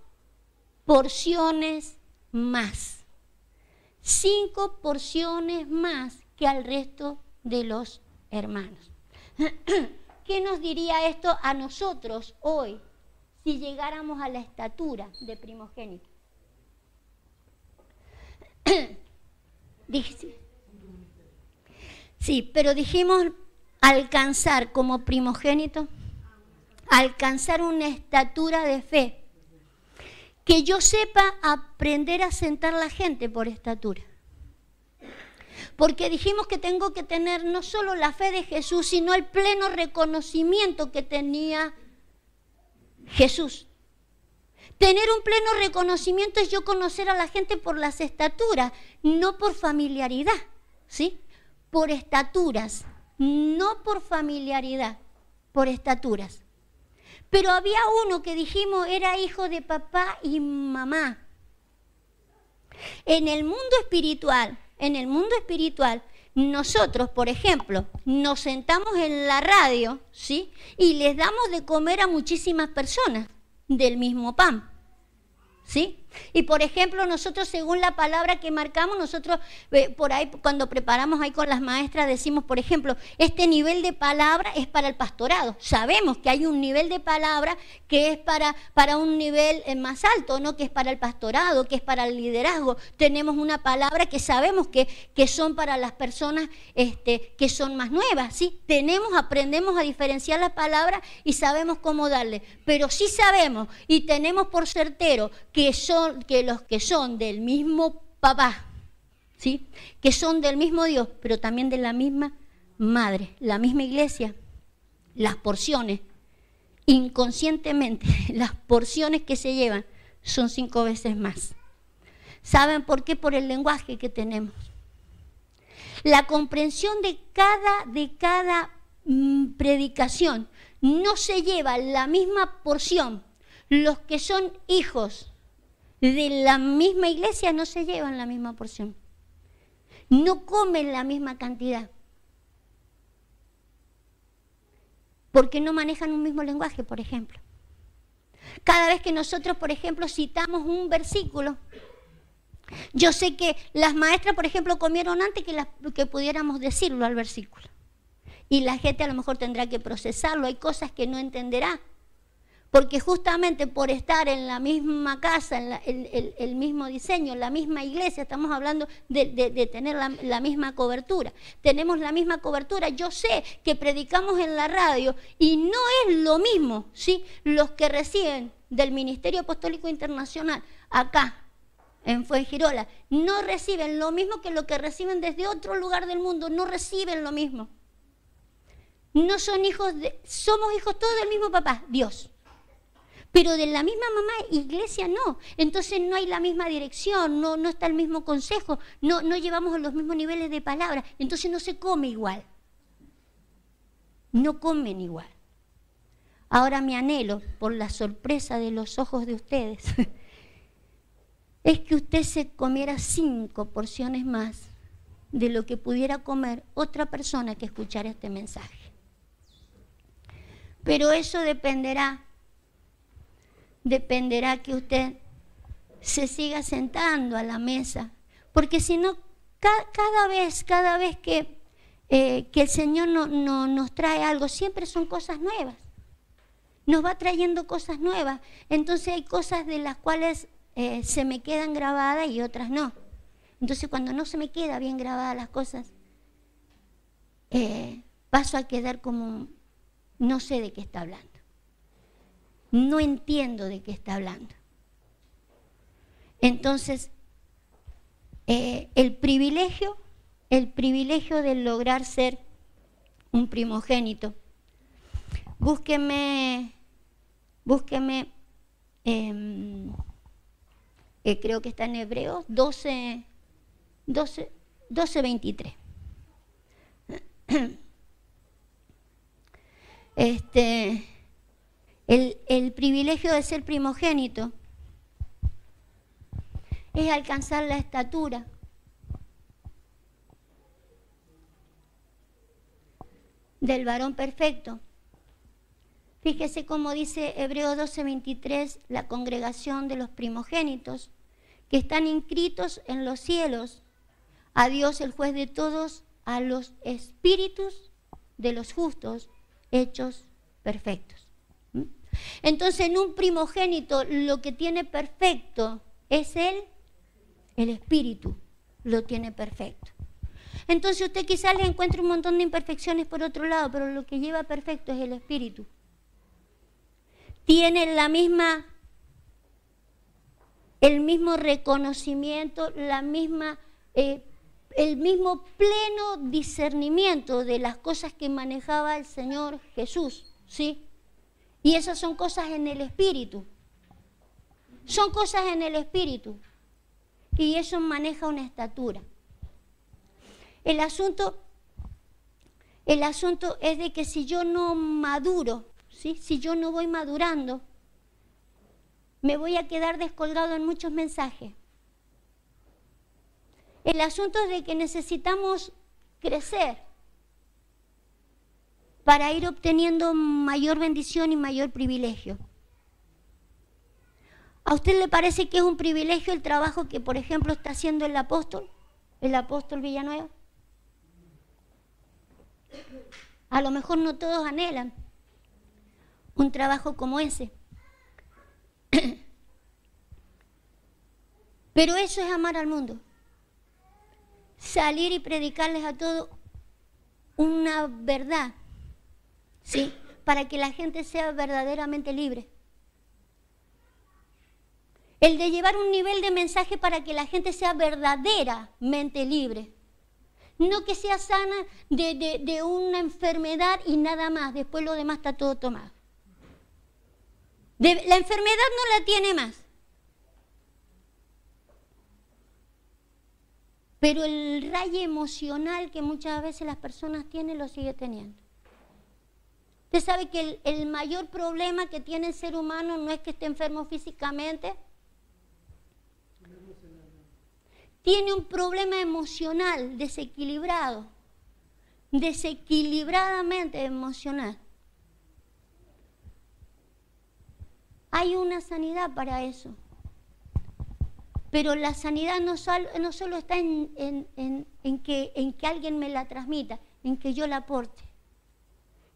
porciones más. 5 porciones más que al resto de los hermanos. ¿Qué nos diría esto a nosotros hoy si llegáramos a la estatura de primogénito? Sí, pero dijimos alcanzar como primogénito, alcanzar una estatura de fe, que yo sepa aprender a sentar la gente por estatura. Porque dijimos que tengo que tener no solo la fe de Jesús, sino el pleno reconocimiento que tenía Jesús. Tener un pleno reconocimiento es yo conocer a la gente por las estaturas, no por familiaridad, ¿sí? Por estaturas, no por familiaridad, por estaturas. Pero había uno que dijimos era hijo de papá y mamá. En el mundo espiritual, nosotros, por ejemplo, nos sentamos en la radio, ¿sí? Y les damos de comer a muchísimas personas del mismo pan, ¿sí? Y por ejemplo, nosotros según la palabra que marcamos, nosotros por ahí cuando preparamos ahí con las maestras decimos, por ejemplo, este nivel de palabra es para el pastorado. Sabemos que hay un nivel de palabra que es para un nivel más alto, ¿no? Que es para el pastorado, que es para el liderazgo. Tenemos una palabra que sabemos que son para las personas que son más nuevas, ¿sí? Aprendemos a diferenciar las palabras y sabemos cómo darle. Pero sí sabemos y tenemos por certero que los que son del mismo papá, ¿sí? Que son del mismo Dios, pero también de la misma madre, la misma iglesia, las porciones, inconscientemente, las porciones que se llevan son 5 veces más. ¿Saben por qué? Por el lenguaje que tenemos. La comprensión de cada predicación no se lleva la misma porción. Los que son hijos de la misma iglesia no se llevan la misma porción. No comen la misma cantidad. Porque no manejan un mismo lenguaje, por ejemplo. Cada vez que nosotros, por ejemplo, citamos un versículo, yo sé que las maestras, por ejemplo, comieron antes que pudiéramos decirlo al versículo. Y la gente a lo mejor tendrá que procesarlo. Hay cosas que no entenderá. Porque justamente por estar en la misma casa, el mismo diseño, la misma iglesia, estamos hablando de tener la misma cobertura. Tenemos la misma cobertura. Yo sé que predicamos en la radio y no es lo mismo, ¿sí? Los que reciben del Ministerio Apostólico Internacional acá, en Fuengirola, no reciben lo mismo que lo que reciben desde otro lugar del mundo, no reciben lo mismo. No son hijos somos hijos todos del mismo papá, Dios. Pero de la misma mamá, iglesia no. Entonces no hay la misma dirección, no está el mismo consejo, no llevamos los mismos niveles de palabra. Entonces no se come igual. No comen igual. Ahora mi anhelo, por la sorpresa de los ojos de ustedes, es que usted se comiera 5 porciones más de lo que pudiera comer otra persona que escuchara este mensaje. Pero eso dependerá que usted se siga sentando a la mesa, porque si no, cada vez que el Señor nos trae algo, siempre son cosas nuevas, nos va trayendo cosas nuevas. Entonces hay cosas de las cuales se me quedan grabadas y otras no. Entonces cuando no se me queda bien grabadas las cosas, paso a quedar como, no sé de qué está hablando. No entiendo de qué está hablando. Entonces, el privilegio de lograr ser un primogénito. Búsqueme, creo que está en Hebreos 12:23. El privilegio de ser primogénito es alcanzar la estatura del varón perfecto. Fíjese cómo dice Hebreos 12:23, la congregación de los primogénitos que están inscritos en los cielos, a Dios el juez de todos, a los espíritus de los justos hechos perfectos. Entonces en un primogénito lo que tiene perfecto es el espíritu, lo tiene perfecto. Entonces usted quizás le encuentre un montón de imperfecciones por otro lado, pero lo que lleva perfecto es el espíritu. Tiene el mismo reconocimiento, el mismo pleno discernimiento de las cosas que manejaba el Señor Jesús, ¿sí? Y esas son cosas en el espíritu. Son cosas en el espíritu. Y eso maneja una estatura. El asunto es de que si yo no maduro, ¿sí? Si yo no voy madurando, me voy a quedar descolgado en muchos mensajes. El asunto es de que necesitamos crecer para ir obteniendo mayor bendición y mayor privilegio. ¿A usted le parece que es un privilegio el trabajo que, por ejemplo, está haciendo el apóstol Villanueva? A lo mejor no todos anhelan un trabajo como ese. Pero eso es amar al mundo. Salir y predicarles a todos una verdad, ¿sí? Para que la gente sea verdaderamente libre. El de llevar un nivel de mensaje para que la gente sea verdaderamente libre. No que sea sana de una enfermedad y nada más, después lo demás está todo tomado. La enfermedad no la tiene más. pero el rayo emocional que muchas veces las personas tienen lo sigue teniendo. Usted sabe que el mayor problema que tiene el ser humano no es que esté enfermo físicamente. Tiene un problema emocional, desequilibradamente emocional. Hay una sanidad para eso. Pero la sanidad no solo está en que alguien me la transmita, en que yo la aporte.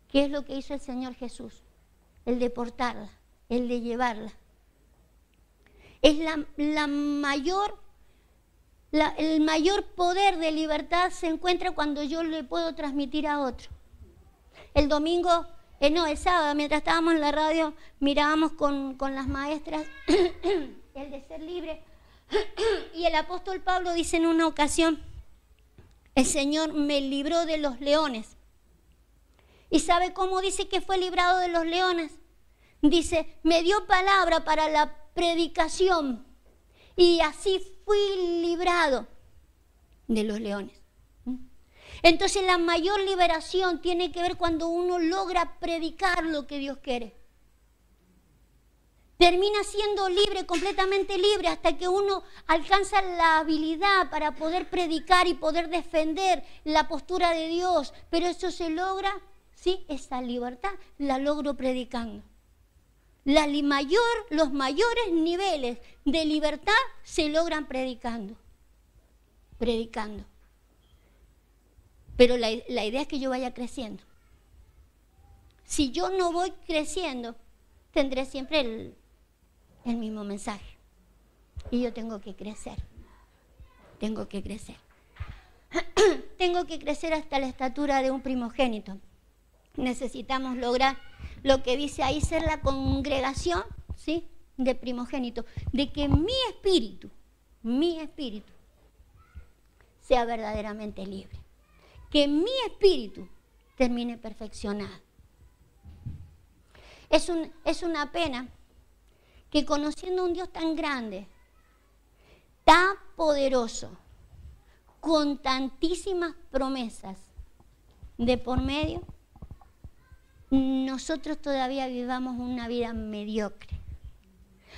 ¿Qué es lo que hizo el Señor Jesús? El de portarla, el de llevarla. Es el mayor poder de libertad se encuentra cuando yo le puedo transmitir a otro. El sábado, mientras estábamos en la radio, mirábamos con las maestras el de ser libre. Y el apóstol Pablo dice en una ocasión, el Señor me libró de los leones. ¿Y sabe cómo dice que fue librado de los leones? Dice, me dio palabra para la predicación y así fui librado de los leones. Entonces la mayor liberación tiene que ver cuando uno logra predicar lo que Dios quiere. Termina siendo libre, completamente libre, hasta que uno alcanza la habilidad para poder predicar y poder defender la postura de Dios. Pero eso se logra, sí, esa libertad la logro predicando. Los mayores niveles de libertad se logran predicando. Pero la idea es que yo vaya creciendo. Si yo no voy creciendo, tendré siempre el mismo mensaje. Y yo tengo que crecer. Tengo que crecer hasta la estatura de un primogénito. Necesitamos lograr lo que dice ahí, ser la congregación, ¿sí?, de primogénito, de que mi espíritu sea verdaderamente libre, que mi espíritu termine perfeccionado. Es una pena que conociendo a un Dios tan grande, tan poderoso, con tantísimas promesas de por medio, nosotros todavía vivamos una vida mediocre.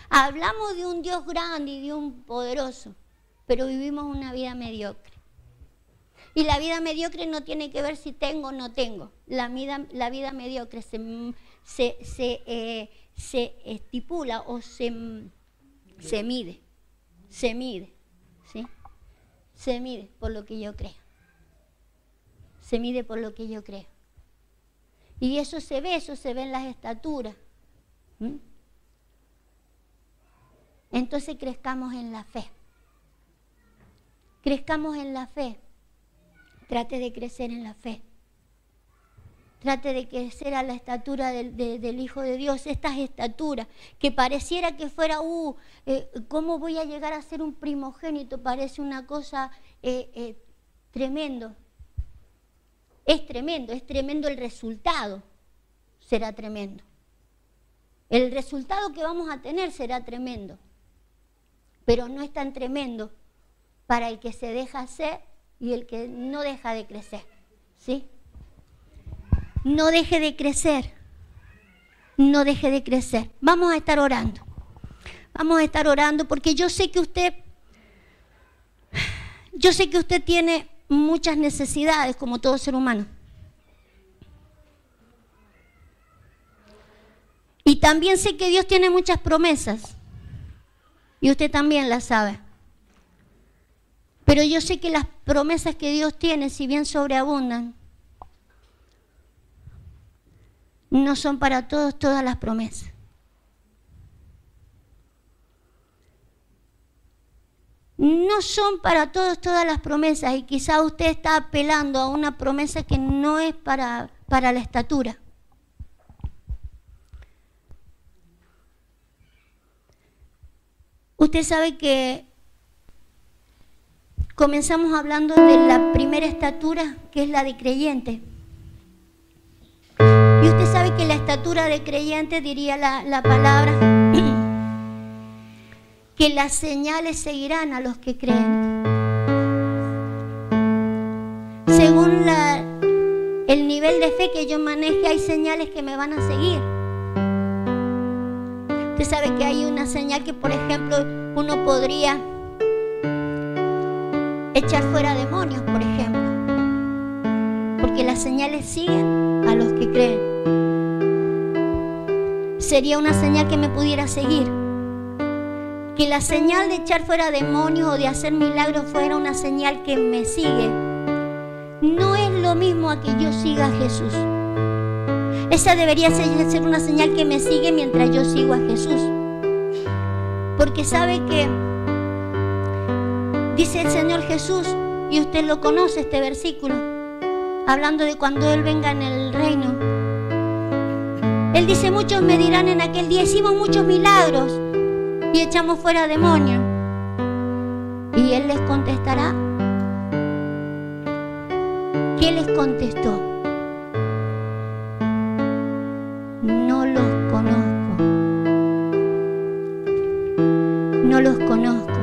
Hablamos de un Dios grande y de un poderoso, pero vivimos una vida mediocre. Y la vida mediocre no tiene que ver si tengo o no tengo. La vida mediocre se estipula o se mide, ¿sí? Se mide por lo que yo creo. Y eso se ve en las estaturas. Entonces crezcamos en la fe. Trate de crecer en la fe. Trate de crecer a la estatura del Hijo de Dios. Estas estaturas que pareciera que fuera, ¿cómo voy a llegar a ser un primogénito? Parece una cosa tremendo. Es tremendo el resultado. Será tremendo. El resultado que vamos a tener será tremendo. Pero no es tan tremendo para el que se deja hacer y el que no deja de crecer. ¿Sí? No deje de crecer. Vamos a estar orando. Porque yo sé que usted tiene muchas necesidades como todo ser humano. Y también sé que Dios tiene muchas promesas. Y usted también las sabe. Pero yo sé que las promesas que Dios tiene, si bien sobreabundan, no son para todos todas las promesas. No son para todos todas las promesas y quizá usted está apelando a una promesa que no es para la estatura. Usted sabe que comenzamos hablando de la primera estatura, que es la de creyente. Y usted sabe que la estatura de creyente, diría la palabra, que las señales seguirán a los que creen. según el nivel de fe que yo maneje, hay señales que me van a seguir. Usted sabe que hay una señal que, por ejemplo, uno podría echar fuera demonios, por ejemplo, porque las señales siguen a los que creen. Sería una señal que me pudiera seguir. Que la señal de echar fuera demonios o de hacer milagros fuera una señal que me sigue. No es lo mismo a que yo siga a Jesús. Esa debería ser una señal que me sigue mientras yo sigo a Jesús. Porque sabe que dice el Señor Jesús, y usted lo conoce este versículo, hablando de cuando Él venga en el reino. Él dice, muchos me dirán en aquel día, hicimos muchos milagros y echamos fuera demonios. Y Él les contestará. ¿Qué les contestó? No los conozco. No los conozco.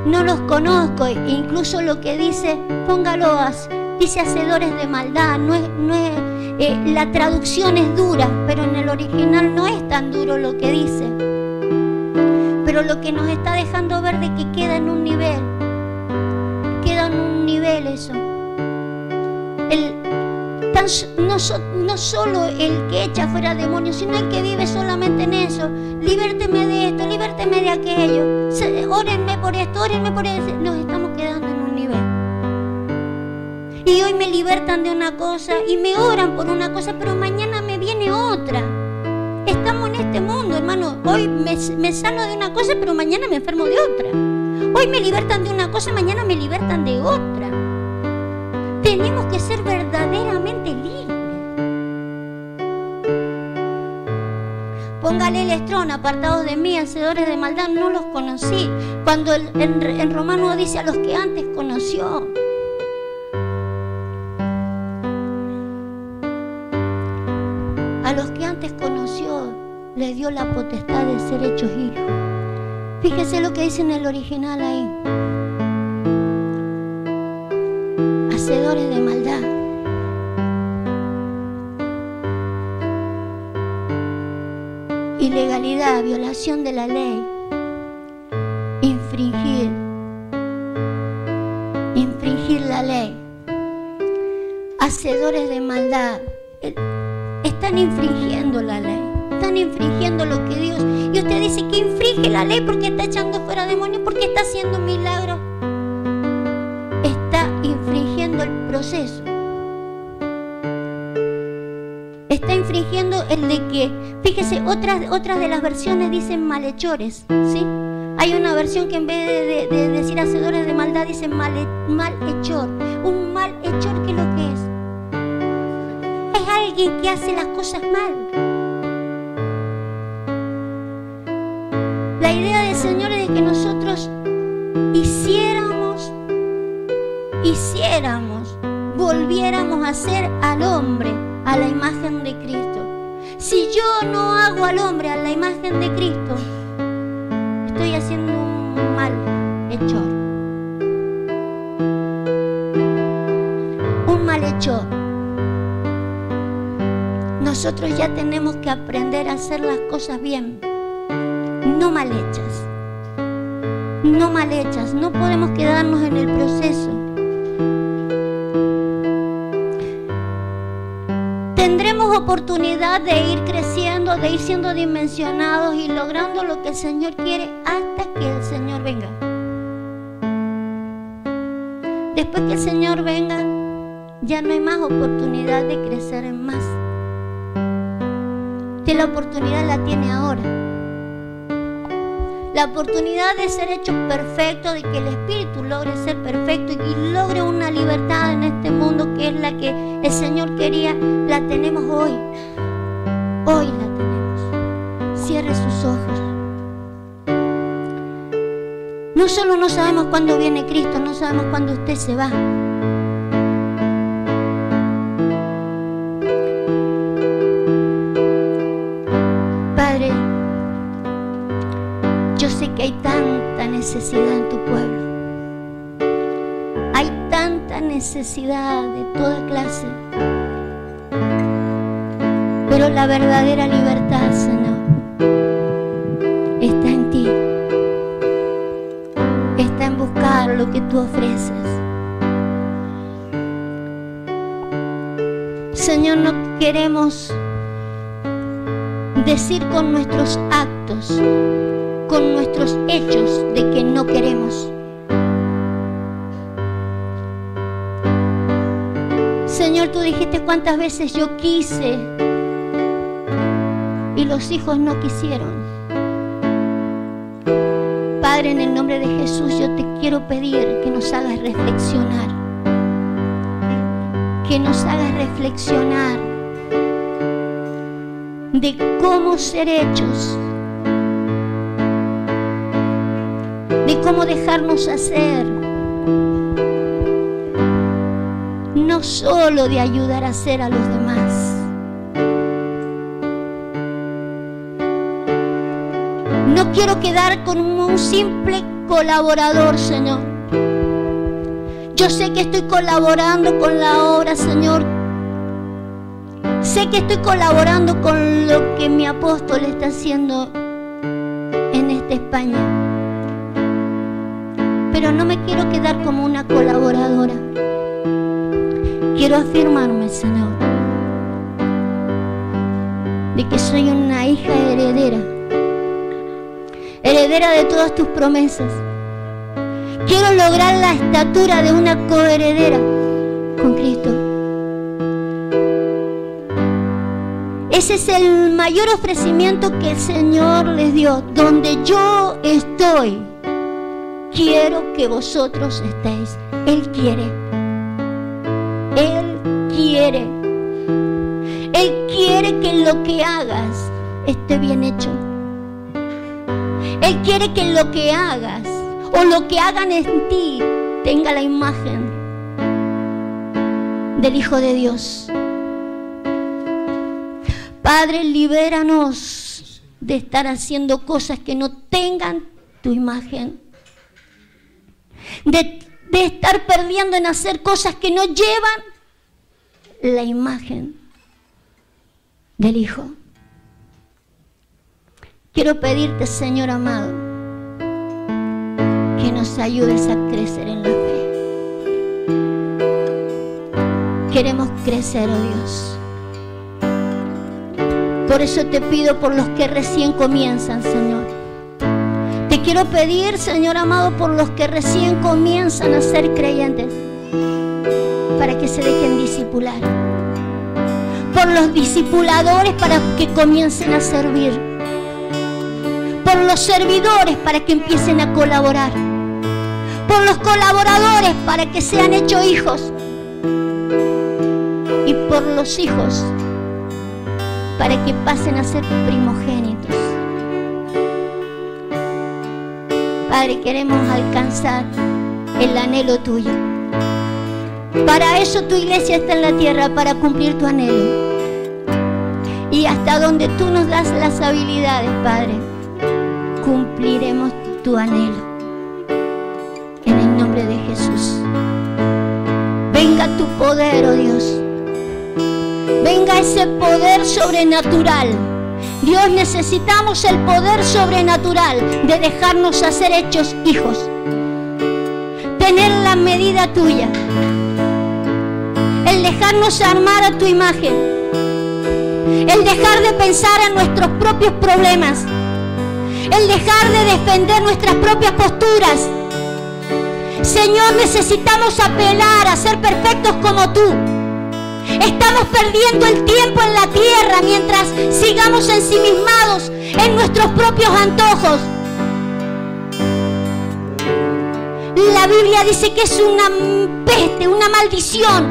No los conozco. Incluso lo que dice, póngalo, dice hacedores de maldad. La traducción es dura, pero en el original no es tan duro lo que dice. Pero lo que nos está dejando ver de que queda en un nivel. Queda en un nivel eso. No solo el que echa fuera demonios, sino el que vive solamente en eso. Libérteme de esto, libérteme de aquello. Órenme por esto, órenme por eso. Nos estamos quedando en un nivel. Y hoy me libertan de una cosa y me oran por una cosa, pero mañana me viene otra. Estamos en este mundo, hermano. Hoy me sano de una cosa, pero mañana me enfermo de otra. Hoy me libertan de una cosa, mañana me libertan de otra. Tenemos que ser verdaderamente libres. Póngale el estrón, apartados de mí, hacedores de maldad, no los conocí. Cuando en Romanos dice a los que antes conoció. A los que antes conoció, les dio la potestad de ser hechos hijos. Fíjese lo que dice en el original ahí. Hacedores de maldad. Ilegalidad, violación de la ley. Infringir la ley. Hacedores de maldad. Están infringiendo la ley. Están infringiendo lo que Dios. Y usted dice que infringe la ley porque está echando fuera demonios, porque está haciendo milagros. Está infringiendo el proceso. Está infringiendo el de que, fíjese, otras de las versiones dicen malhechores, ¿sí? Hay una versión que en vez de decir hacedores de maldad dice malhechor. Un malhechor, ¿qué es lo que es? Es alguien que hace las cosas mal. La idea del Señor es de que nosotros volviéramos a ser al hombre a la imagen de Cristo. Si yo no hago al hombre a la imagen de Cristo, estoy haciendo un malhechor. Un malhechor. Nosotros ya tenemos que aprender a hacer las cosas bien, no mal hechas. No mal hechas, no podemos quedarnos en el proceso. Tendremos oportunidad de ir creciendo, de ir siendo dimensionados y logrando lo que el Señor quiere hasta que el Señor venga. Después que el Señor venga, ya no hay más oportunidad de crecer en más. Que la oportunidad la tiene ahora. La oportunidad de ser hecho perfecto, de que el Espíritu logre ser perfecto y logre una libertad en este mundo que es la que el Señor quería, la tenemos hoy. Hoy la tenemos. Cierre sus ojos. No solo no sabemos cuándo viene Cristo, no sabemos cuándo usted se va. Padre, yo sé que hay tanta necesidad en tu pueblo. Hay necesidad de toda clase. Pero la verdadera libertad, Señor, está en ti. Está en buscar lo que tú ofreces. Señor, no queremos decir con nuestros actos, con nuestros hechos, de que no queremos. Señor, tú dijiste cuántas veces yo quise y los hijos no quisieron. Padre, en el nombre de Jesús, yo te quiero pedir que nos hagas reflexionar. Que nos hagas reflexionar de cómo ser hechos, de cómo dejarnos hacer, no solo de ayudar a hacer a los demás. No quiero quedar como un simple colaborador, Señor. Yo sé que estoy colaborando con la obra, Señor. Sé que estoy colaborando con lo que mi apóstol está haciendo en esta España. Pero no me quiero quedar como una colaboradora. Quiero afirmarme, Señor, de que soy una hija heredera. Heredera de todas tus promesas. Quiero lograr la estatura de una coheredera con Cristo. Ese es el mayor ofrecimiento que el Señor les dio. Donde yo estoy, quiero que vosotros estéis. Él quiere. Él quiere. Él quiere que lo que hagas esté bien hecho. Él quiere que lo que hagas o lo que hagan en ti tenga la imagen del Hijo de Dios. Padre, libéranos de estar haciendo cosas que no tengan tu imagen. De estar perdiendo en hacer cosas que no llevan la imagen del Hijo. Quiero pedirte, Señor amado, que nos ayudes a crecer en la fe. Queremos crecer, oh Dios. Por eso te pido por los que recién comienzan, Señor. Te quiero pedir, Señor amado, por los que recién comienzan a ser creyentes, para que se dejen discipular. Por los discipuladores, para que comiencen a servir. Por los servidores, para que empiecen a colaborar. Por los colaboradores, para que sean hechos hijos. Y por los hijos, para que pasen a ser primogénitos. Padre, queremos alcanzar el anhelo tuyo. Para eso tu iglesia está en la tierra, para cumplir tu anhelo. Y hasta donde tú nos das las habilidades, Padre, cumpliremos tu anhelo. En el nombre de Jesús. Venga tu poder, oh Dios. Venga ese poder sobrenatural. Dios, necesitamos el poder sobrenatural de dejarnos hacer hechos hijos. Tener la medida tuya. El dejarnos armar a tu imagen. El dejar de pensar en nuestros propios problemas. El dejar de defender nuestras propias posturas. Señor, necesitamos apelar a ser perfectos como tú. Estamos perdiendo el tiempo en la tierra mientras sigamos ensimismados en nuestros propios antojos. La Biblia dice que es una peste, una maldición,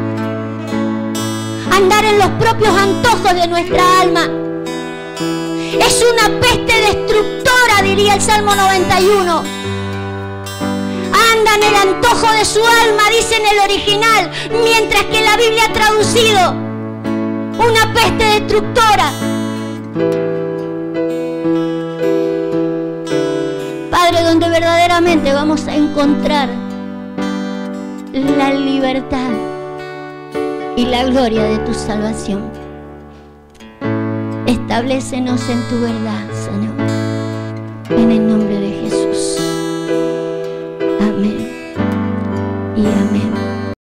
andar en los propios antojos de nuestra alma. Es una peste destructora, diría el Salmo 91. Anda en el antojo de su alma, dice en el original, mientras que la Biblia ha traducido una peste destructora. Padre, donde verdaderamente vamos a encontrar la libertad y la gloria de tu salvación. Establécenos en tu verdad, Señor, en el nombre